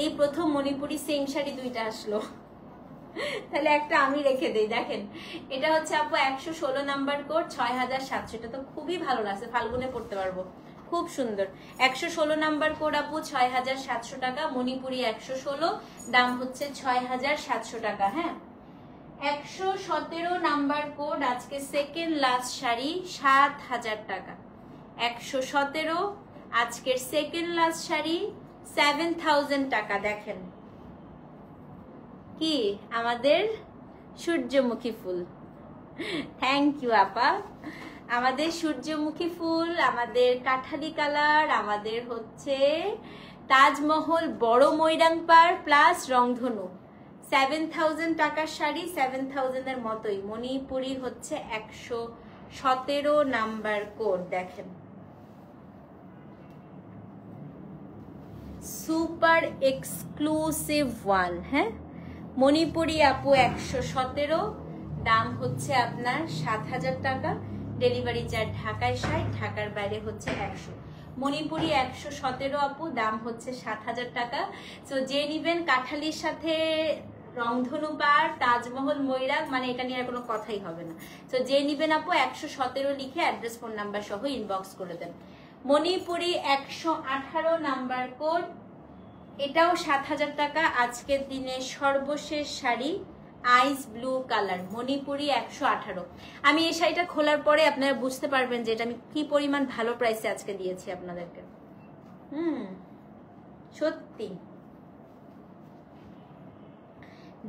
এই প্রথম মণিপুরি সেম শাড়ি দুইটা আসলো, তাহলে একটা আমি রেখে দেই। দেখেন এটা হচ্ছে আপু 116 নাম্বার কোড, 6700। এটা তো খুবই ভালো লাগছে, ফাল্গুনে পড়তে পারবো, খুব সুন্দর। 116 নাম্বার কোড আপু, 6700 টাকা। মণিপুরি 116, দাম হচ্ছে 6700 টাকা। হ্যাঁ 117 নাম্বার কোড, আজকে সেকেন্ড লাস্ট শাড়ি, 7000 টাকা। 117 আজকের সেকেন্ড লাস্ট শাড়ি, 7000 টাকা। দেখেন কি আমাদের সূর্যমুখী ফুল, থ্যাংক ইউ আপা। আমাদের সূর্যমুখী ফুল, আমাদের কাঠালি কালার, আমাদের হচ্ছে তাজমহল বড় ময়রাং পার প্লাস রংধনু, 7000 টাকার শাড়ি, 7000 এর মতোই। মণিপুরি হচ্ছে 117 নাম্বার কোড। দেখেন সুপার এক্সক্লুসিভ ওয়ান। হ্যাঁ মণিপুরি আপু 117, দাম হচ্ছে আপনার 7000 টাকা। ডেলিভারি চার্জ ঢাকায় 60, ঢাকার বাইরে হচ্ছে 100। মণিপুরি 117 আপু, দাম হচ্ছে 7000 টাকা। তো যে নিবেন কাঠালির সাথে রংধনু পার, তাজমহল ময়রাগ, মানে এটা নিয়ে আর কোনো কথাই হবে না। তো যে নিবেন আপু 117 লিখে অ্যাড্রেস ফোন নাম্বার সহ ইনবক্স করে দেন। মণিপুরি 118 নাম্বার কোড, এটাও 7000 টাকা। আজকের দিনে সর্বশেষ শাড়ি, আইস ব্লু কালার, মণিপুরি 118। আমি এই শাড়িটা খোলার পরে আপনারা বুঝতে পারবেন যে এটা আমি কি পরিমাণ ভালো প্রাইসে আজকে দিয়েছি আপনাদেরকে। সত্যি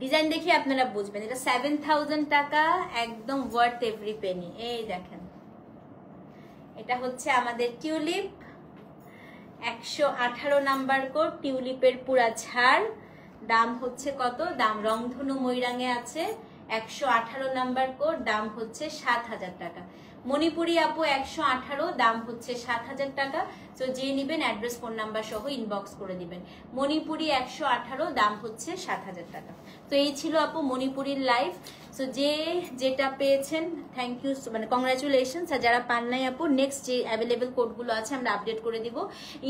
ডিজাইন দেখে আপনারা বুঝবেন এটা 7000 টাকা, একদম ওয়ার্থ এভরি পেনি। এই দেখেন এটা হচ্ছে আমাদের টিউলিপ, 118 নাম্বার কোড, টিউলিপের পুরা ছাড়, দাম হচ্ছে কত? দাম রংধনু ময়রাঙে আছে, 118 নাম্বার কোড, দাম হচ্ছে 7000 টাকা। মণিপুরি আপু 118, দাম হচ্ছে 7000 টাকা। তো যে নিবেন অ্যাড্রেস ফোন নাম্বার সহ ইনবক্স করে দিবেন। মণিপুরি 118, দাম হচ্ছে 7000 টাকা। তো এই ছিল আপু মণিপুরির লাইভ। সো যে যেটা পেয়েছেন থ্যাংক ইউ, মানে কংগ্রাচুলেশনস। আর যারা পান নাই আপু, নেক্সট যে অ্যাভেলেবেল কোডগুলো আছে আমরা আপডেট করে দিব।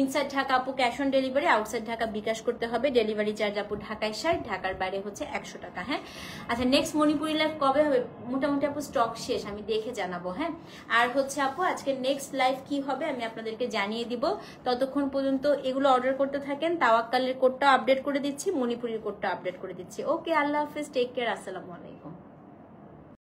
ইনসাইড ঢাকা আপু cash on delivery, outside Dhaka bKash করতে হবে। ডেলিভারি চার্জ আপু ঢাকায় 60, ঢাকার বাইরে হচ্ছে 100 টাকা। হ্যাঁ আচ্ছা নেক্সট মণিপুরি লাইভ কবে হবে? মোটামুটি আপু স্টক শেষ, আমি দেখে জানাবো। হ্যাঁ আর হচ্ছে আপু আজকে নেক্সট লাইভ কি হবে আমি আপনাদেরকে জানিয়ে দিব। ততক্ষণ পর্যন্ত এগুলো অর্ডার করতে থাকেন। তাওয়াক্কালের কোডটা আপডেট করে দিচ্ছি, মণিপুরির কোডটা আপডেট করে দিচ্ছি। ওকে আল্লাহ হাফেজ, টেক কেয়ার, আসসালামু আলাইকুম।